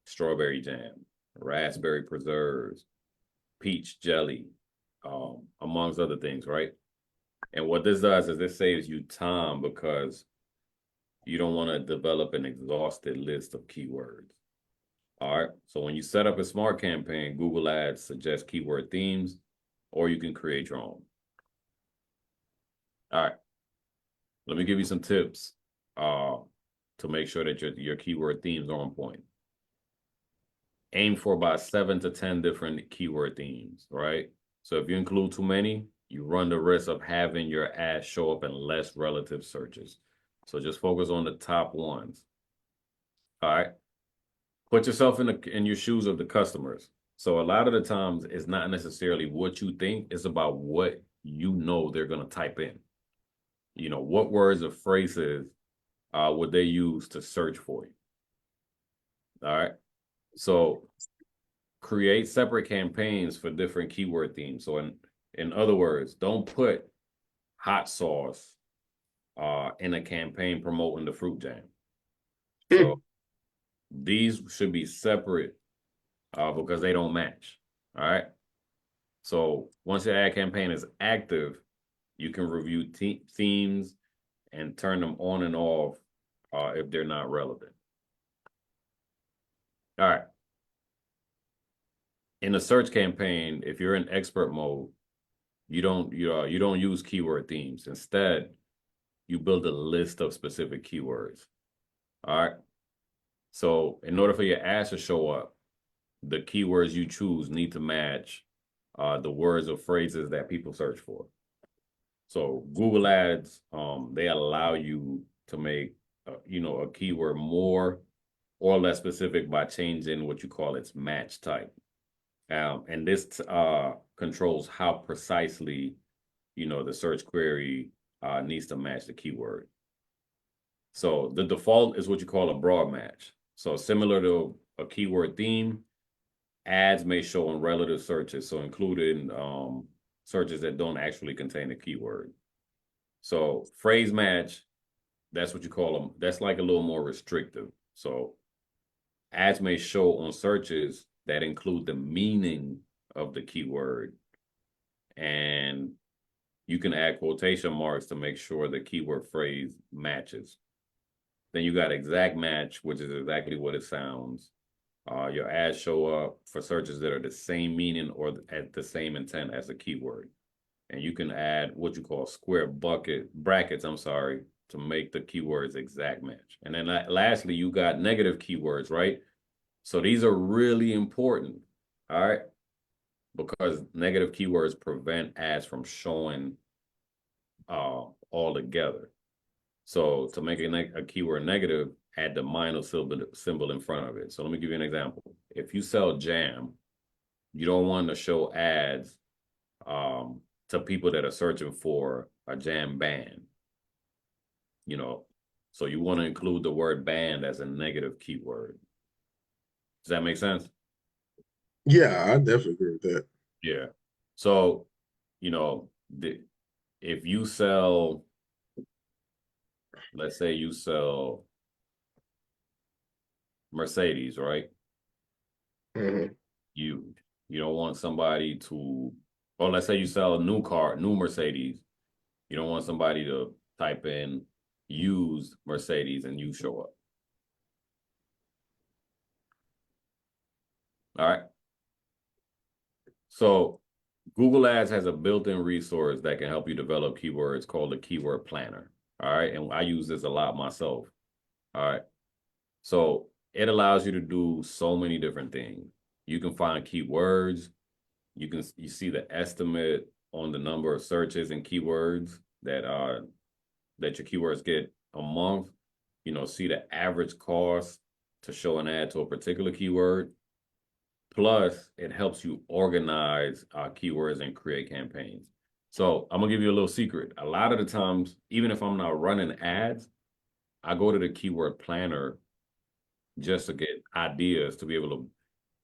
strawberry jam, raspberry preserves, peach jelly, amongst other things, right? And what this does is this saves you time because you don't want to develop an exhausted list of keywords. All right. So when you set up a smart campaign, Google Ads suggests keyword themes, or you can create your own. All right. Let me give you some tips to make sure that your keyword themes are on point. Aim for about 7 to 10 different keyword themes, right? So if you include too many, you run the risk of having your ads show up in less relative searches. So just focus on the top ones. All right. Put yourself in your shoes of the customers. So a lot of the times it's not necessarily what you think, it's about what you know they're going to type in. What words or phrases would they use to search for you? All right. So create separate campaigns for different keyword themes. So in other words, don't put hot sauce in a campaign promoting the fruit jam. So these should be separate because they don't match. All right. So once your ad campaign is active, you can review themes and turn them on and off if they're not relevant. All right. In a search campaign, if you're in expert mode, you don't use keyword themes. Instead, you build a list of specific keywords. All right. So in order for your ads to show up, the keywords you choose need to match the words or phrases that people search for. So Google Ads, they allow you to make, a keyword more or less specific by changing what you call its match type. And this controls how precisely, the search query needs to match the keyword. So the default is what you call a broad match. So similar to a keyword theme, ads may show in relative searches, so including searches that don't actually contain a keyword. So phrase match, that's what you call them. That's like a little more restrictive. So ads may show on searches that include the meaning of the keyword. And you can add quotation marks to make sure the keyword phrase matches. Then you got exact match, which is exactly what it sounds. Your ads show up for searches that are the same meaning or at the same intent as the keyword. And you can add what you call square brackets, to make the keywords exact match. And then lastly, you got negative keywords, right? So these are really important, all right? Because negative keywords prevent ads from showing all together. So to make a keyword negative, add the minus symbol in front of it. So let me give you an example. If you sell jam, you don't want to show ads to people that are searching for a jam band. So you want to include the word band as a negative keyword. Does that make sense? Yeah, I definitely agree with that. Yeah. So, if you sell, let's say you sell Mercedes, right? Mhm. You don't want somebody to, or let's say you sell a new Mercedes. You don't want somebody to type in used Mercedes and you show up. All right. So Google Ads has a built-in resource that can help you develop keywords called the Keyword Planner. All right. And I use this a lot myself. All right. So it allows you to do so many different things. You can find keywords. You see the estimate on the number of searches and keywords that your keywords get a month. See the average cost to show an ad to a particular keyword. Plus, it helps you organize keywords and create campaigns. So I'm gonna give you a little secret. A lot of the times, even if I'm not running ads, I go to the keyword planner just to get ideas to be able to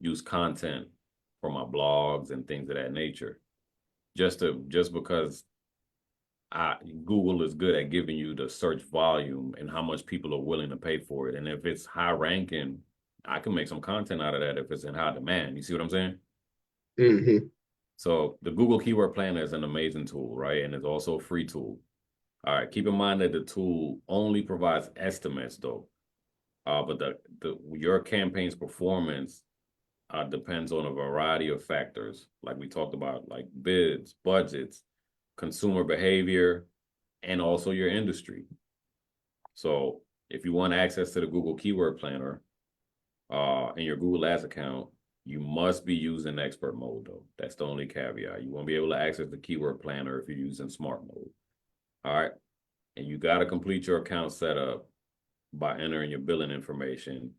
use content for my blogs and things of that nature. Just because Google is good at giving you the search volume and how much people are willing to pay for it. And if it's high ranking, I can make some content out of that if it's in high demand. You see what I'm saying? Mm-hmm. So the Google Keyword Planner is an amazing tool, right? And it's also a free tool. All right. Keep in mind that the tool only provides estimates though. But your campaign's performance depends on a variety of factors, like we talked about, like bids, budgets, consumer behavior, and also your industry. So if you want access to the Google Keyword Planner in your Google Ads account, you must be using expert mode though. That's the only caveat. You won't be able to access the Keyword Planner if you're using smart mode. All right. And you got to complete your account setup by entering your billing information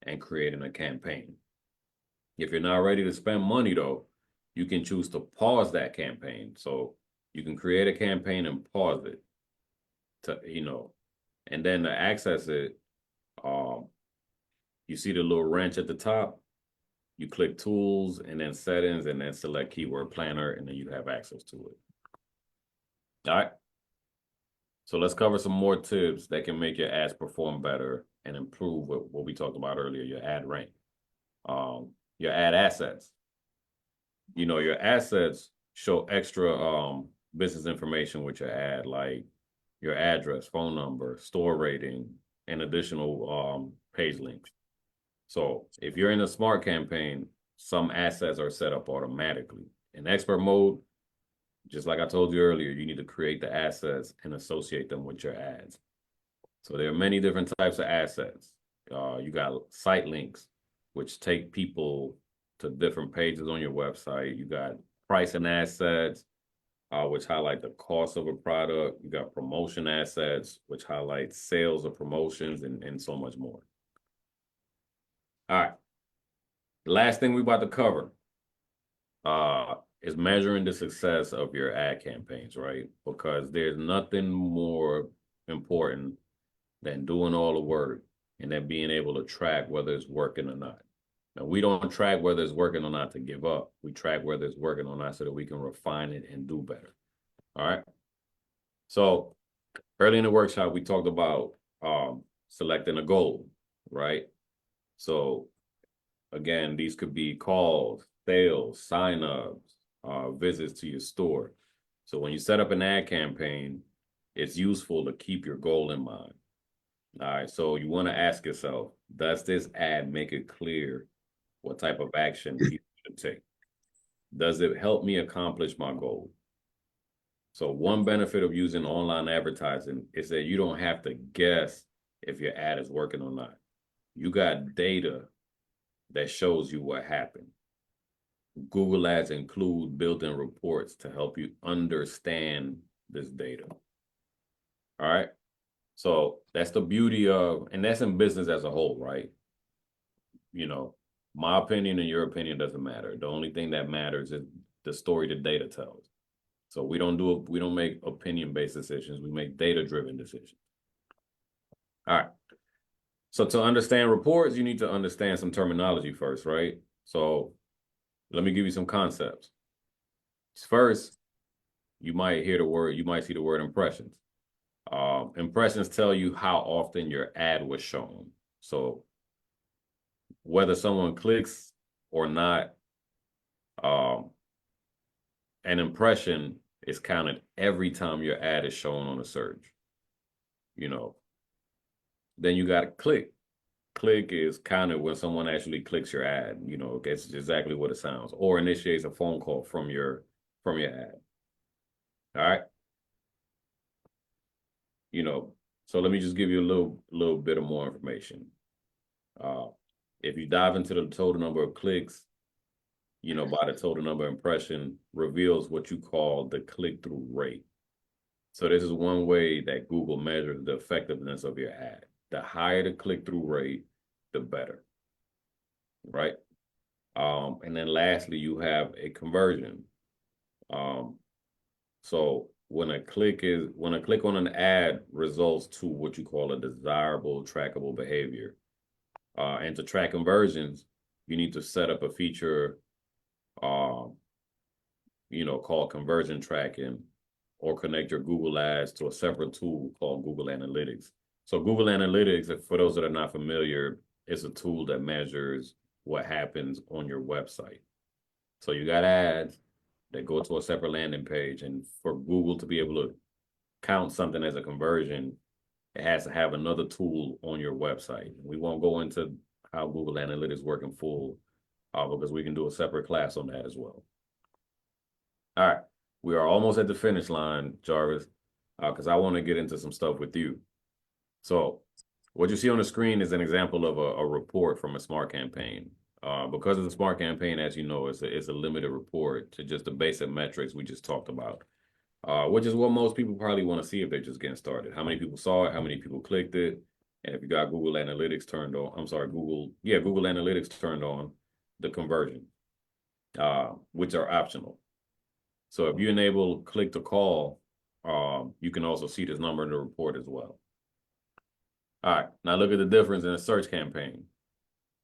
and creating a campaign. If you're not ready to spend money though, you can choose to pause that campaign. So you can create a campaign and pause it and then to access it, you see the little wrench at the top, you click tools and then settings and then select keyword planner and then you have access to it. All right. So let's cover some more tips that can make your ads perform better and improve what we talked about earlier, your ad rank. Your ad assets. Your assets show extra business information with your ad, like your address, phone number, store rating, and additional page links. So if you're in a smart campaign, some assets are set up automatically. In expert mode, just like I told you earlier, you need to create the assets and associate them with your ads. So there are many different types of assets. You got site links, which take people to different pages on your website. You got pricing assets, which highlight the cost of a product. You got promotion assets, which highlight sales or promotions and so much more. All right. The last thing we're about to cover is measuring the success of your ad campaigns, right? Because there's nothing more important than doing all the work and then being able to track whether it's working or not. Now, we don't track whether it's working or not to give up. We track whether it's working or not so that we can refine it and do better. All right. So early in the workshop, we talked about selecting a goal, right? So again, these could be calls, sales, signups, visits to your store. So when you set up an ad campaign, it's useful to keep your goal in mind. All right, so you want to ask yourself, does this ad make it clear what type of action people should take? Does it help me accomplish my goal? So one benefit of using online advertising is that you don't have to guess if your ad is working or not. You got data that shows you what happened. Google Ads include built-in reports to help you understand this data. All right. So that's the beauty of, and that's in business as a whole, right? My opinion and your opinion doesn't matter. The only thing that matters is the story the data tells. So we don't make opinion-based decisions. We make data-driven decisions. All right. So to understand reports, you need to understand some terminology first, right? So let me give you some concepts. First, you might see the word impressions. Impressions tell you how often your ad was shown. So whether someone clicks or not, an impression is counted every time your ad is shown on a search. you know. Then you got to click. Click is kind of when someone actually clicks your ad, you know, it's exactly what it sounds, or initiates a phone call from your ad. All right. You know, so let me just give you a little bit of more information. Uh, if you dive into the total number of clicks, you know, by the total number of impression reveals what you call the click-through rate. So this is one way that Google measures the effectiveness of your ad. The higher the click-through rate, the better, right? And then lastly, you have a conversion. Um, so when a click on an ad results to what you call a desirable trackable behavior. And to track conversions, you need to set up a feature, um, you know, called conversion tracking, or connect your Google Ads to a separate tool called Google Analytics. So Google Analytics, for those that are not familiar, is a tool that measures what happens on your website. So you got ads that go to a separate landing page, and for Google to be able to count something as a conversion, it has to have another tool on your website. We won't go into how Google Analytics work in full, because we can do a separate class on that as well. All right, we are almost at the finish line, Jarvis, because I want to get into some stuff with you. So what you see on the screen is an example of a report from a smart campaign. Because of the smart campaign, as you know, it's a limited report to just the basic metrics we just talked about, which is what most people probably want to see if they're just getting started. How many people saw it? How many people clicked it? And if you got Google Analytics turned on, Google Analytics turned on, the conversion, which are optional. So if you enable click to call, you can also see this number in the report as well. All right, now look at the difference in a search campaign.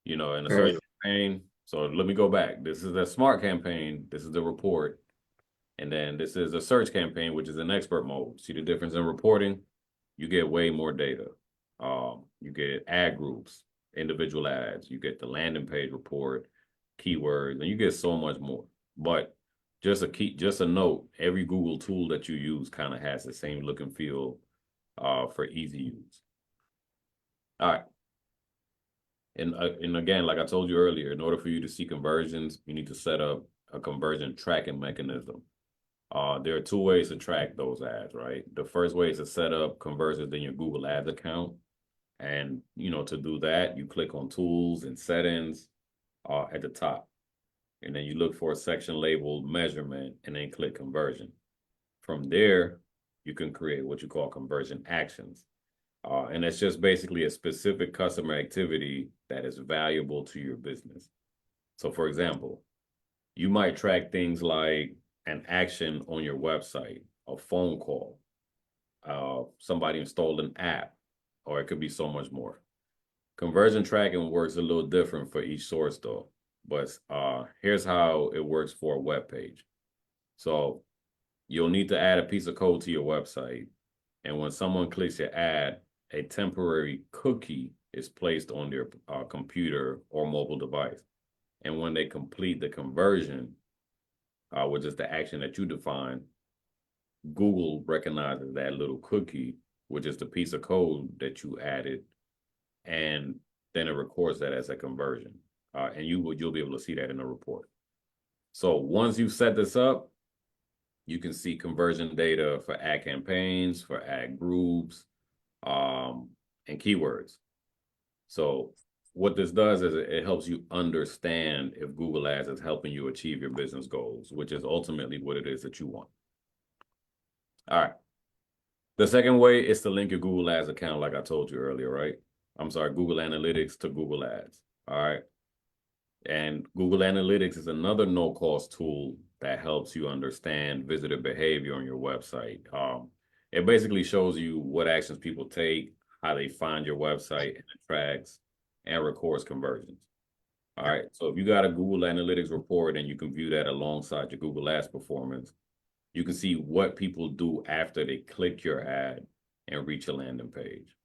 You know, in a search campaign, so let me go back. This is a smart campaign. This is the report. And then this is a search campaign, which is in expert mode. See the difference in reporting? You get way more data. You get ad groups, individual ads. You get the landing page report, keywords, and you get so much more. But just a note, every Google tool that you use kind of has the same look and feel for easy use. All right. And again, like I told you earlier, in order for you to see conversions, you need to set up a conversion tracking mechanism. There are two ways to track those ads, right? The first way is to set up conversions in your Google Ads account. And, you know, to do that, you click on Tools and Settings at the top. And then you look for a section labeled Measurement and then click Conversion. From there, you can create what you call conversion actions. And it's just basically a specific customer activity that is valuable to your business. So, for example, you might track things like an action on your website, a phone call, somebody installed an app, or it could be so much more. Conversion tracking works a little different for each source though, but here's how it works for a web page. So you'll need to add a piece of code to your website, and when someone clicks your ad, a temporary cookie is placed on their computer or mobile device. And when they complete the conversion, which is the action that you define, Google recognizes that little cookie, which is the piece of code that you added, and then it records that as a conversion. And you'll be able to see that in the report. So once you set this up, you can see conversion data for ad campaigns, for ad groups, and keywords. So what this does is it helps you understand if Google Ads is helping you achieve your business goals, which is ultimately what it is that you want. All right. The second way is to link your Google Ads account, like I told you earlier, right? I'm sorry, Google Analytics to Google Ads. All right. And Google Analytics is another no-cost tool that helps you understand visitor behavior on your website. It basically shows you what actions people take, how they find your website, and it tracks and records conversions. All right. So if you got a Google Analytics report and you can view that alongside your Google Ads performance, you can see what people do after they click your ad and reach a landing page.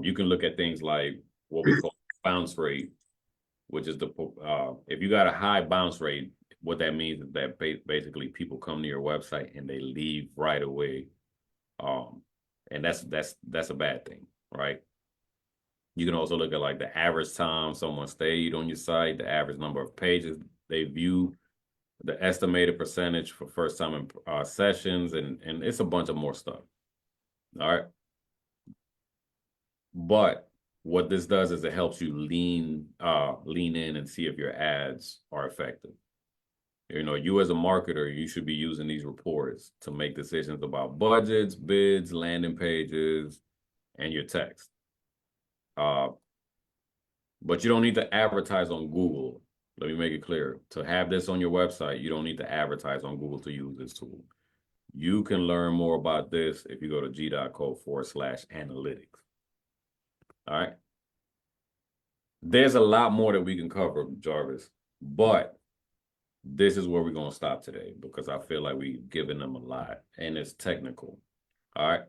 You can look at things like what we call bounce rate, which is if you got a high bounce rate, what that means is that basically people come to your website and they leave right away. And that's a bad thing, right? You can also look at like the average time someone stayed on your site, the average number of pages they view, the estimated percentage for first time sessions, and it's a bunch of more stuff. All right. But what this does is it helps you lean in and see if your ads are effective. You know, you as a marketer, you should be using these reports to make decisions about budgets, bids, landing pages, and your text. Uh, but you don't need to advertise on Google. Let me make it clear. To have this on your website, you don't need to advertise on Google to use this tool. You can learn more about this if you go to g.co/analytics. All right. There's a lot more that we can cover, Jarvis, but this is where we're going to stop today because I feel like we've given them a lot and it's technical. All right.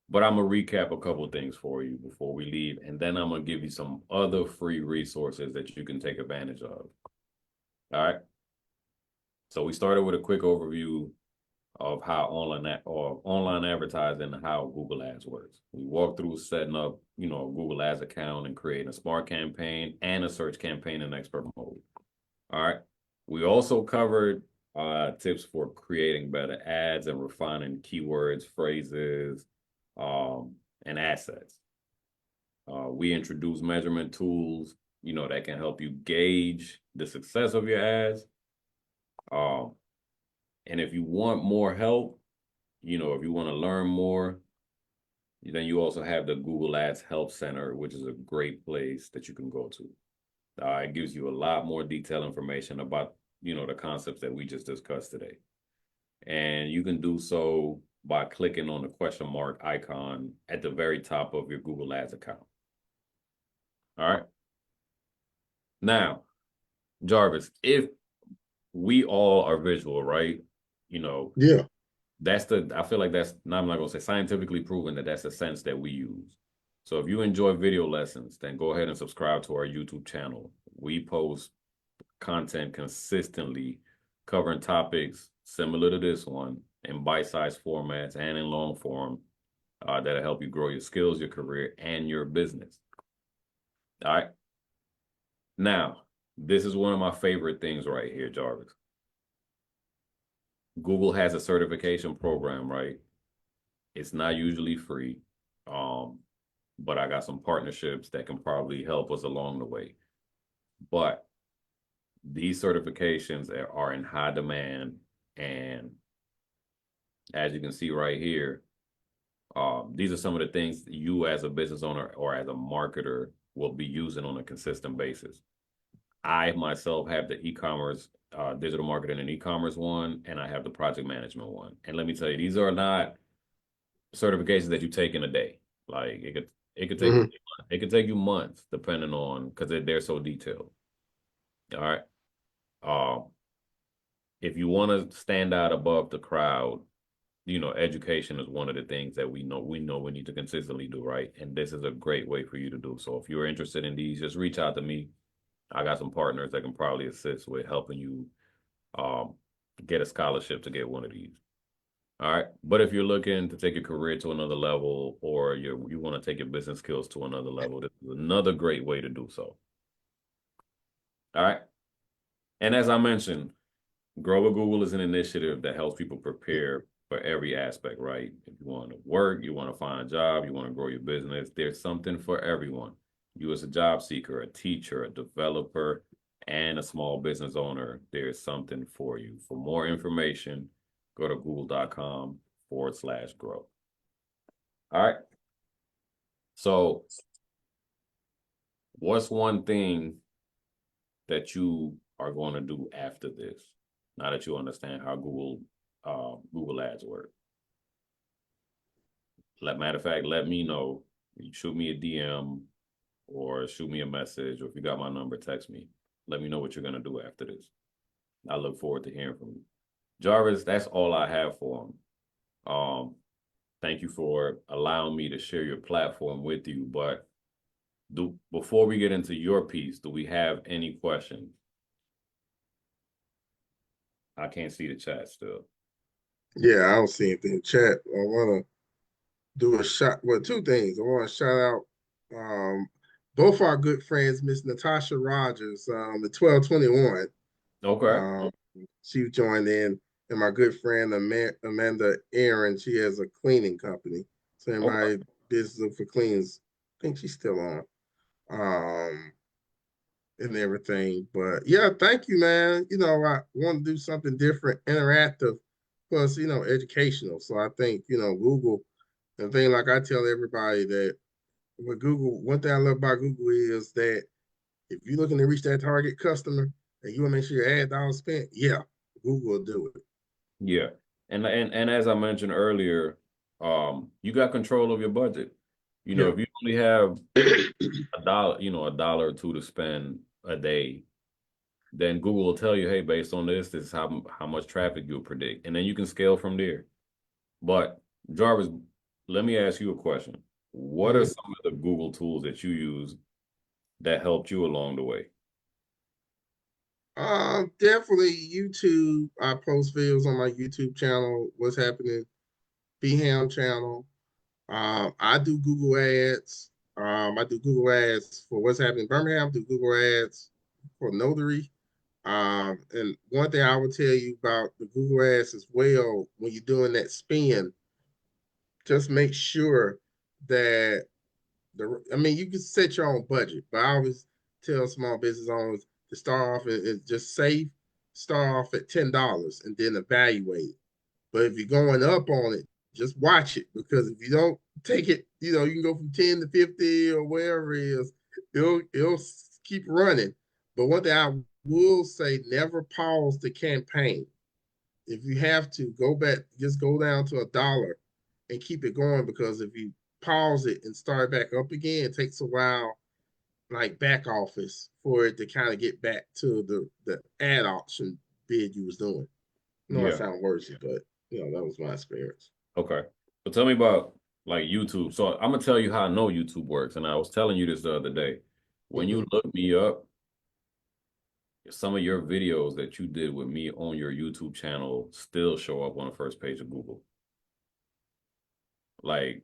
But I'm going to recap a couple of things for you before we leave. And then I'm going to give you some other free resources that you can take advantage of. All right. So we started with a quick overview of how online advertising and how Google Ads works. We walked through setting up, a Google Ads account and creating a smart campaign and a search campaign in expert mode. All right. We also covered tips for creating better ads and refining keywords, phrases, and assets. We introduced measurement tools, that can help you gauge the success of your ads. And if you want more help, if you want to learn more, then you also have the Google Ads Help Center, which is a great place that you can go to. It gives you a lot more detailed information about, the concepts that we just discussed today. And you can do so by clicking on the question mark icon at the very top of your Google Ads account. All right. Now, Jarvis, if we all are visual, right? Yeah. I feel like I'm not going to say scientifically proven that that's the sense that we use. So if you enjoy video lessons, then go ahead and subscribe to our YouTube channel. We post content consistently covering topics similar to this one in bite-sized formats and in long form that'll help you grow your skills, your career, and your business. All right. Now, this is one of my favorite things right here, Jarvis. Google has a certification program, right? It's not usually free, but I got some partnerships that can probably help us along the way. But these certifications are in high demand, and as you can see right here, these are some of the things you as a business owner or as a marketer will be using on a consistent basis. I myself have the e-commerce, digital marketing and e-commerce one, and I have the project management one. And let me tell you, these are not certifications that you take in a day. Like it could take it could take you months, depending on because they're so detailed. All right. If you want to stand out above the crowd, education is one of the things that we know we need to consistently do, right? And this is a great way for you to do. So if you're interested in these, just reach out to me. I got some partners that can probably assist with helping you get a scholarship to get one of these. All right. But if you're looking to take your career to another level or you want to take your business skills to another level, this is another great way to do so. All right. And as I mentioned, Grow with Google is an initiative that helps people prepare for every aspect, right? If you want to work, you want to find a job, you want to grow your business, there's something for everyone. You as a job seeker, a teacher, a developer, and a small business owner, there's something for you. For more information, go to google.com/grow. All right. So what's one thing that you are going to do after this? Now that you understand how Google Ads work. Matter of fact, let me know. You shoot me a DM or shoot me a message, or if you got my number, text me. Let me know what you're going to do after this. I look forward to hearing from you. Jarvis, that's all I have for him. Thank you for allowing me to share your platform with you. But before we get into your piece, do we have any questions? I can't see the chat still. Yeah, I don't see anything in chat. I want to do a shot. Well, two things. I want to shout out both our good friends, Miss Natasha Rogers, the 1221. Okay. Um, she joined in, and my good friend Amanda Aaron. She has a cleaning company. So in Okay. my business for cleans, I think she's still on. And everything. But yeah, thank you, man. I want to do something different, interactive, plus, educational. So I think, Google, the thing like I tell everybody that with Google, one thing I love about Google is that if you're looking to reach that target customer and you want to make sure your ad dollars spent, yeah, Google will do it. Yeah. And as I mentioned earlier, you got control of your budget. Yeah. If you only have a dollar, a dollar or two to spend a day, then Google will tell you, hey, based on this is how much traffic you'll predict. And then you can scale from there. But Jarvis, let me ask you a question. What are Mhm. some of the Google tools that you use that helped you along the way? Definitely YouTube. I post videos on my YouTube channel, What's Happening, BHAM channel. I do Google ads. I do Google ads for What's Happening in Birmingham. I do Google ads for Notary. And one thing I will tell you about the Google ads as well, when you're doing that spin, just make sure that I mean, you can set your own budget, but I always tell small business owners to start off and just save, start off at $10 and then evaluate it. But if you're going up on it, just watch it, because if you don't take it, you can go from 10 to 50 or wherever it is, it'll keep running. But one thing I will say, never pause the campaign. If you have to go back, just go down to $1 and keep it going, because if you pause it and start back up again, it takes a while, like back office, for it to kind of get back to the ad auction bid you was doing. No, I Yeah. sound worse, but that was my experience. Okay. So tell me about like YouTube. So I'm gonna tell you how I know YouTube works. And I was telling you this the other day. When you Mm-hmm. look me up, some of your videos that you did with me on your YouTube channel still show up on the first page of Google. Like,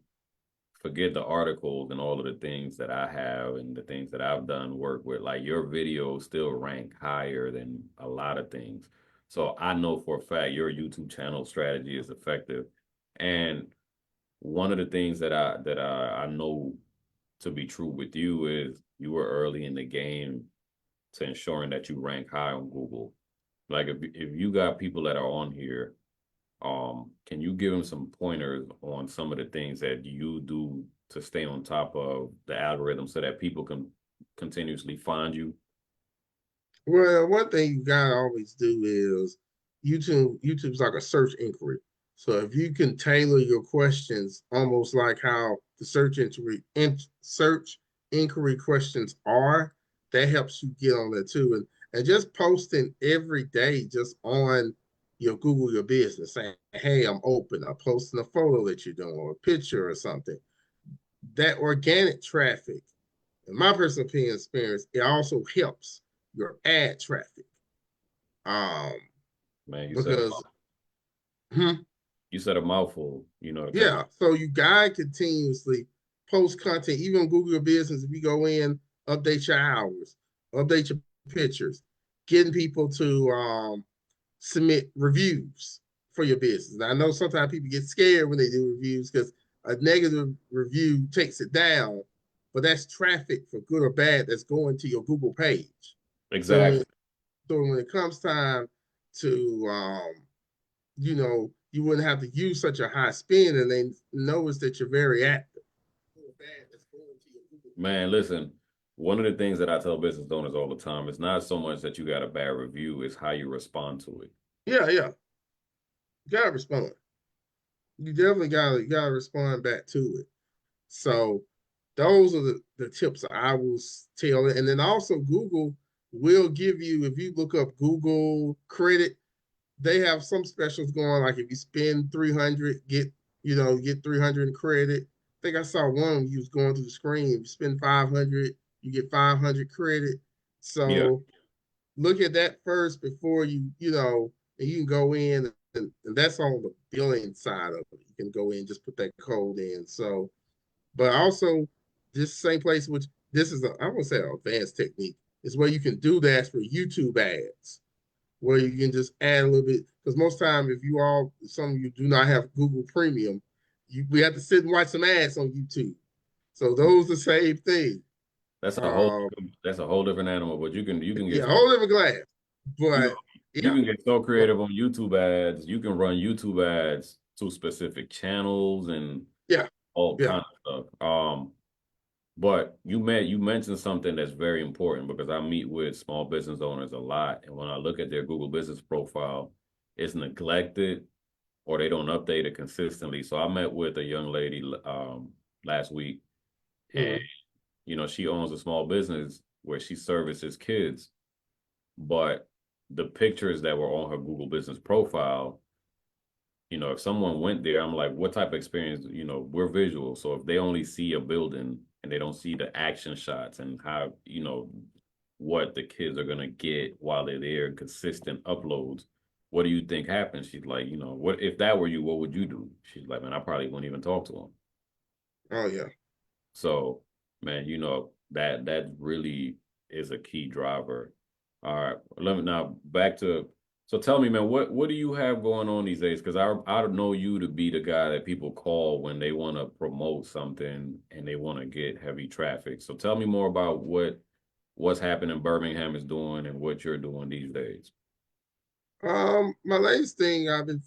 forget the articles and all of the things that I have and the things that I've done work with. Like, your videos still rank higher than a lot of things. So I know for a fact your YouTube channel strategy is effective. And one of the things that I know to be true with you is you were early in the game to ensuring that you rank high on Google. Like, if you got people that are on here, can you give them some pointers on some of the things that you do to stay on top of the algorithm so that people can continuously find you? Well, one thing you gotta always do is YouTube's like a search inquiry. So if you can tailor your questions almost like how the search inquiry questions are, that helps you get on there too. And just posting every day just on your Google Your Business, saying, hey, I'm open. I'm posting a photo that you're doing or a picture or something. That organic traffic, in my personal opinion experience, it also helps your ad traffic. Um, Man, because hmm, you said a mouthful, to cut yeah, so you guide continuously, post content, even on Google Your Business. If you go in, update your hours, update your pictures, getting people to submit reviews for your business. Now, I know sometimes people get scared when they do reviews because a negative review takes it down, but that's traffic, for good or bad, that's going to your Google page. So exactly. so when it comes time to you wouldn't have to use such a high spin, and they notice that you're very active. Man, listen, one of the things that I tell business owners all the time is not so much that you got a bad review, it's how you respond to it. Yeah, yeah. You gotta respond. You definitely gotta respond back to it. So those are the tips I will tell it. And then also Google will give you, if you look up Google credit, they have some specials going, like if you spend 300, get 300 in credit. I think I saw one you was going through the screen. If you spend 500, you get 500 credit. Yeah. So look at that first before and you can go in and that's on the billing side of it. You can go in, just put that code in. So, but also this same place, which this is I won't say an advanced technique, is where you can do that for YouTube ads, where you can just add a little bit. Because most time, if some of you do not have Google Premium, we have to sit and watch some ads on YouTube. So those are the same thing. That's a whole Um, that's a whole different animal. But you can get yeah, so whole different glass. you know But you yeah, can get so but creative on YouTube ads. You can run YouTube ads to specific channels and yeah, all yeah. kind of stuff. But you mentioned something that's very important because I meet with small business owners a lot, and when I look at their Google business profile, it's neglected or they don't update it consistently. So I met with a young lady last week, and Mhm. she owns a small business where she services kids, but the pictures that were on her Google business profile, if someone went there, I'm like, what type of experience, we're visual. So if they only see a building and they don't see the action shots and how, what the kids are gonna get while they're there, consistent uploads, what do you think happens? She's like, what if that were you, what would you do? She's like, man, I probably wouldn't even talk to them. Oh yeah. So, man, that really is a key driver. All right, let me now back to. So tell me, man, what do you have going on these days? Because I know you to be the guy that people call when they want to promote something and they want to get heavy traffic. So tell me more about what's happening Birmingham is doing and what you're doing these days. My latest thing I've been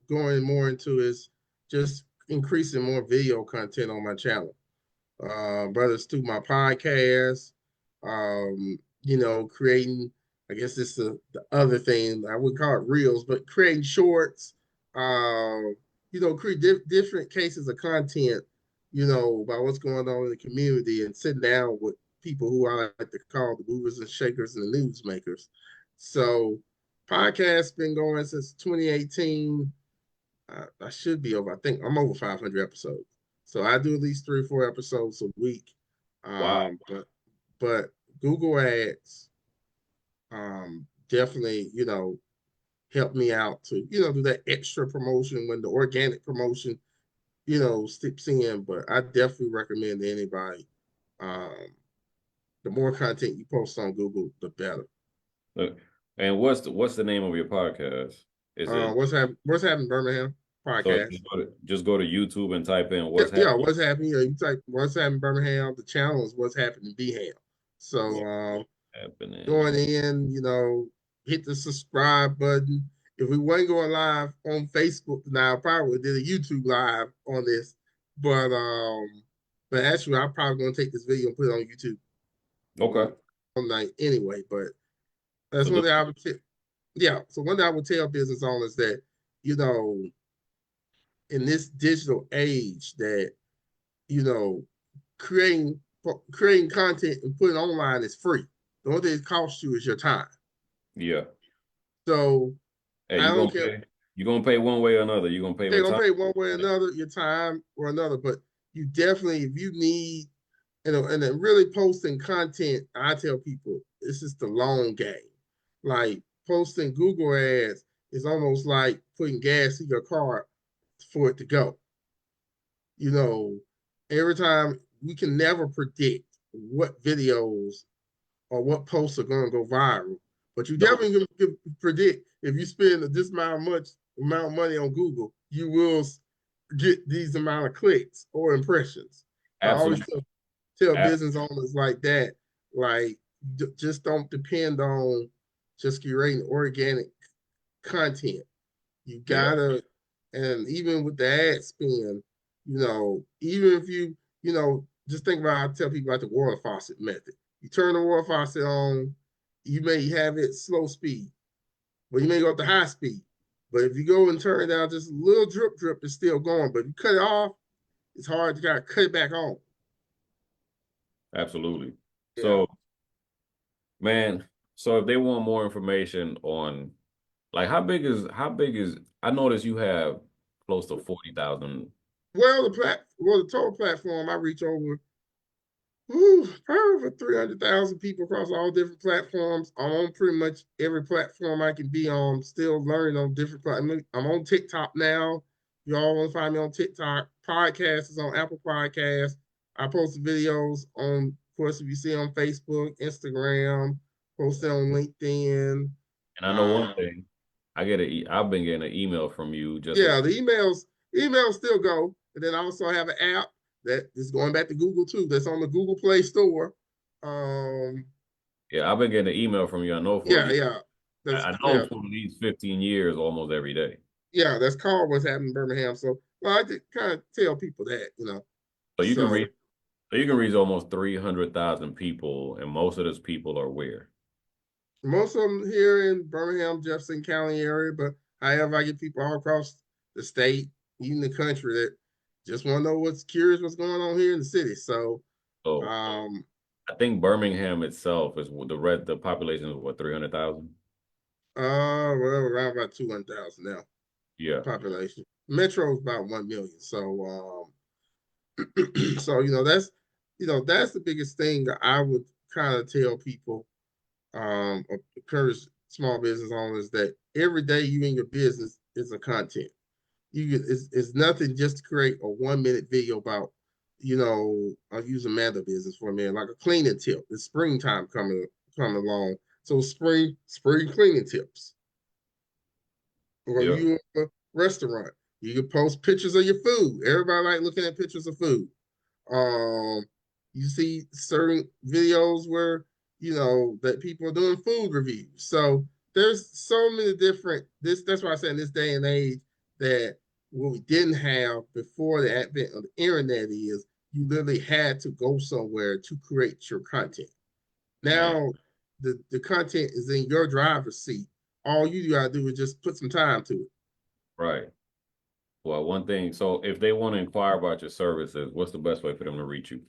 going more into is just increasing more video content on my channel. Whether it's through my podcast, creating, I guess this is the other thing, I would call it reels, but creating shorts, create different cases of content, about what's going on in the community and sitting down with people who I like to call the movers and shakers and the newsmakers. So, podcast's been going since 2018. I should be over. I think I'm over 500 episodes. So I do at least 3 or 4 episodes a week. Wow. But Google Ads definitely help me out to do that extra promotion when the organic promotion steps in. But I definitely recommend to anybody, um, the more content you post on Google, the better. Look, and what's the name of your podcast? Is it What's happening, Birmingham so podcast? just go to YouTube and type in Yeah, what's yeah, happening? what's happening? You type what's happening Birmingham. The channel is what's happening Beham. So What's happening? going in, hit the subscribe button. If we weren't going live on Facebook now, I probably did a YouTube live on this. But actually I'm probably gonna take this video and put it on YouTube Okay. one night anyway. But that's So one thing I would tell. Yeah, so one thing I would tell business owners that, you know, in this digital age that, you know, creating creating content and putting online is free. The only thing it costs you is your time. yeah. So Hey, I don't care. you gonna pay one way or another. You gonna pay They're with gonna time. pay one way or another, your time or another. But you definitely, if you need, and then really posting content, I tell people this is the long game. Like posting Google ads is almost like putting gas in your car for it to go. You know, every time we can never predict what videos or what posts are going to go viral. But you No, definitely can predict if you spend this amount of money on Google, you will get these amount of clicks or impressions. I always absolutely. tell Ab- business owners like that, like just don't depend on just curating organic content. You yeah, gotta, and even with the ad spend, even if just think about, I tell people about the water faucet method. You turn the water faucet on, you may have it slow speed, but you may go up to high speed. But if you go and turn it down, just a little drip drip is still going. But if you cut it off, it's hard to kind of cut it back on. absolutely. Yeah. So, man, so if they want more information on like how big is I noticed you have close to 40,000. Well, the total platform I reach over. Probably over 300,000 people across all different platforms. I'm on pretty much every platform I can be on. Still learning on different platforms. I'm on TikTok now. You all want to find me on TikTok. Podcast is on Apple Podcasts. I post videos on, of course, if you see on Facebook, Instagram, post it on LinkedIn. And I know one Um, thing, I've been getting an email from you just yeah, about. the emails still go. And then I also have an app that is going back to Google too. That's on the Google Play Store. Um, Yeah, I've been getting an email from you. I know for yeah, you. yeah. That's I know yeah, for these 15 years, almost every day. yeah. That's called what's happening in Birmingham. So well, I just kind of tell people that. So you can So reach, so you can reach almost 300,000 people, and most of those people are where? most of them here in Birmingham, Jefferson County area, but however, I get people all across the state, even the country that just want to know what's curious what's going on here in the city. So So um I think Birmingham itself is the population is what, 300,000? well around about 200,000 now Yeah. population. Metro is about 1 million. So that's the biggest thing that I would kind of tell people, encourage small business owners that every day you in your business is a content. It's nothing just to create a 1 minute video about, I'll use a Amanda business for a minute, like a cleaning tip. It's springtime coming along. So spring cleaning tips. Or Yep. you a restaurant. You can post pictures of your food. Everybody like looking at pictures of food. Um, you see certain videos where that people are doing food reviews. So there's so many different that's why I say in this day and age that what we didn't have before the advent of the internet is you literally had to go somewhere to create your content. Man, Now the content is in your driver's seat. All you gotta do is just put some time to it. right. Well, one thing, so if they want to inquire about your services, what's the best way for them to reach you?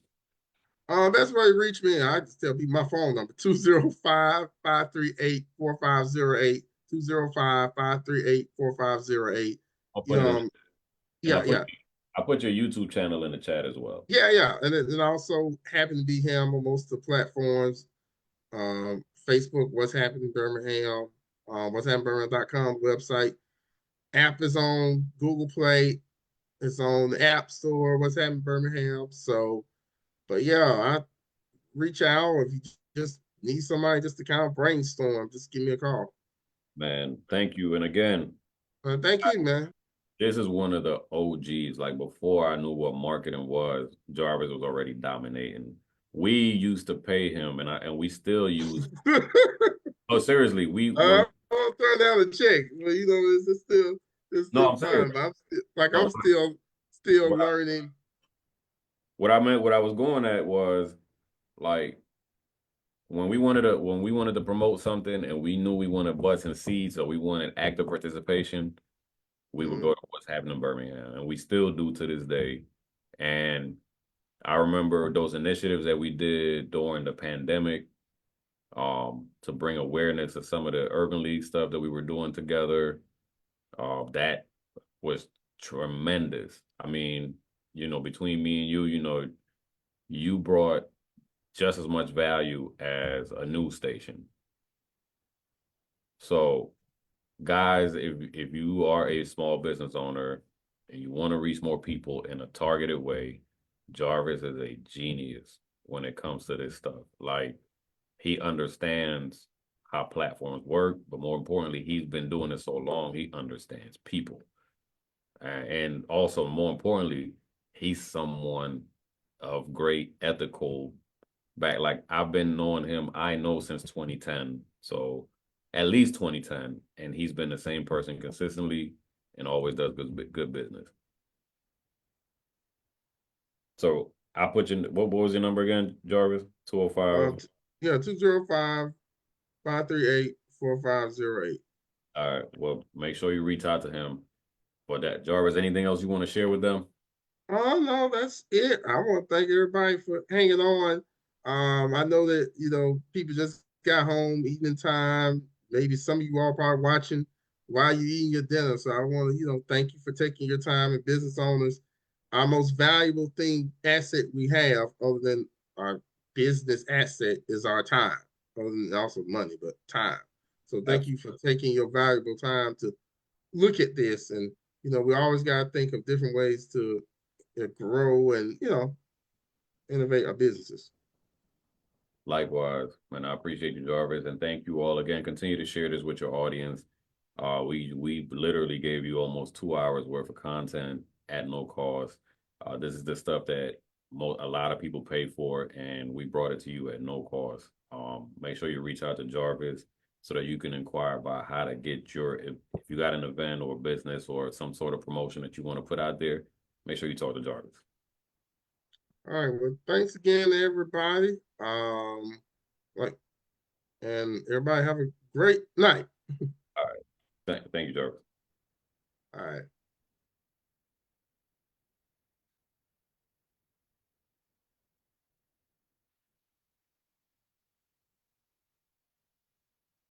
Best way to reach me, I just tell people my phone number 205-538-4508, 205-538-4508. I'll put it in, Um, and yeah, yeah. I put your YouTube channel in the chat as well. Yeah, yeah. And also happen to be him on most of the platforms. Facebook, What's Happening Birmingham, What's Happening Birmingham.com website. App is on Google Play. It's on the App Store, What's Happening Birmingham. So, but yeah, I reach out if you just need somebody just to kind of brainstorm. Just give me a call. Man, thank you. And again, Thank you, man. this is one of the OGs. Like before I knew what marketing was, Jarvis was already dominating. We used to pay him, and we still use. Oh, seriously, we when I'll throw down a check. Well, it's no, still I'm serious. fun. But I'm No, still what I, learning. what I meant, what I was going at was like when we wanted to promote something and we knew we wanted butts and seats or we wanted active participation, we would Mhm. go to what's happening in Birmingham, and we still do to this day. And I remember those initiatives that we did during the pandemic, to bring awareness to some of the urban league stuff that we were doing together. That was tremendous. I mean, between me and you, you brought just as much value as a news station. So, guys, if you are a small business owner and you want to reach more people in a targeted way, Jarvis is a genius when it comes to this stuff. Like he understands how platforms work, but more importantly, he's been doing it so long, he understands people. And also, more importantly, he's someone of great ethical back. Like I've been knowing him, I know since 2010. So at least 2010. And he's been the same person consistently and always does good business. So I put you, what was your number again, Jarvis? 205. Yeah, 205-538-4508. All right. Well, make sure you reach out to him for that. Jarvis, anything else you want to share with them? Oh no, that's it. I want to thank everybody for hanging on. I know that people just got home, evening time. Maybe some of you all probably watching while you're eating your dinner. So I want to thank you for taking your time. And business owners, our most valuable asset we have, other than our business asset is our time, and also money, but time. So thank you for taking your valuable time to look at this. And we always got to think of different ways to grow and innovate our businesses. Likewise, man, I appreciate you, Jarvis, and thank you all again. Continue to share this with your audience. We literally gave you almost 2 hours worth of content at no cost. This is the stuff that a lot of people pay for, and we brought it to you at no cost. Make sure you reach out to Jarvis so that you can inquire about how to get if you got an event or a business or some sort of promotion that you want to put out there, make sure you talk to Jarvis. All right. Well, thanks again, everybody. Like, and everybody have a great night. All right. Thank you, Jarvis. All right.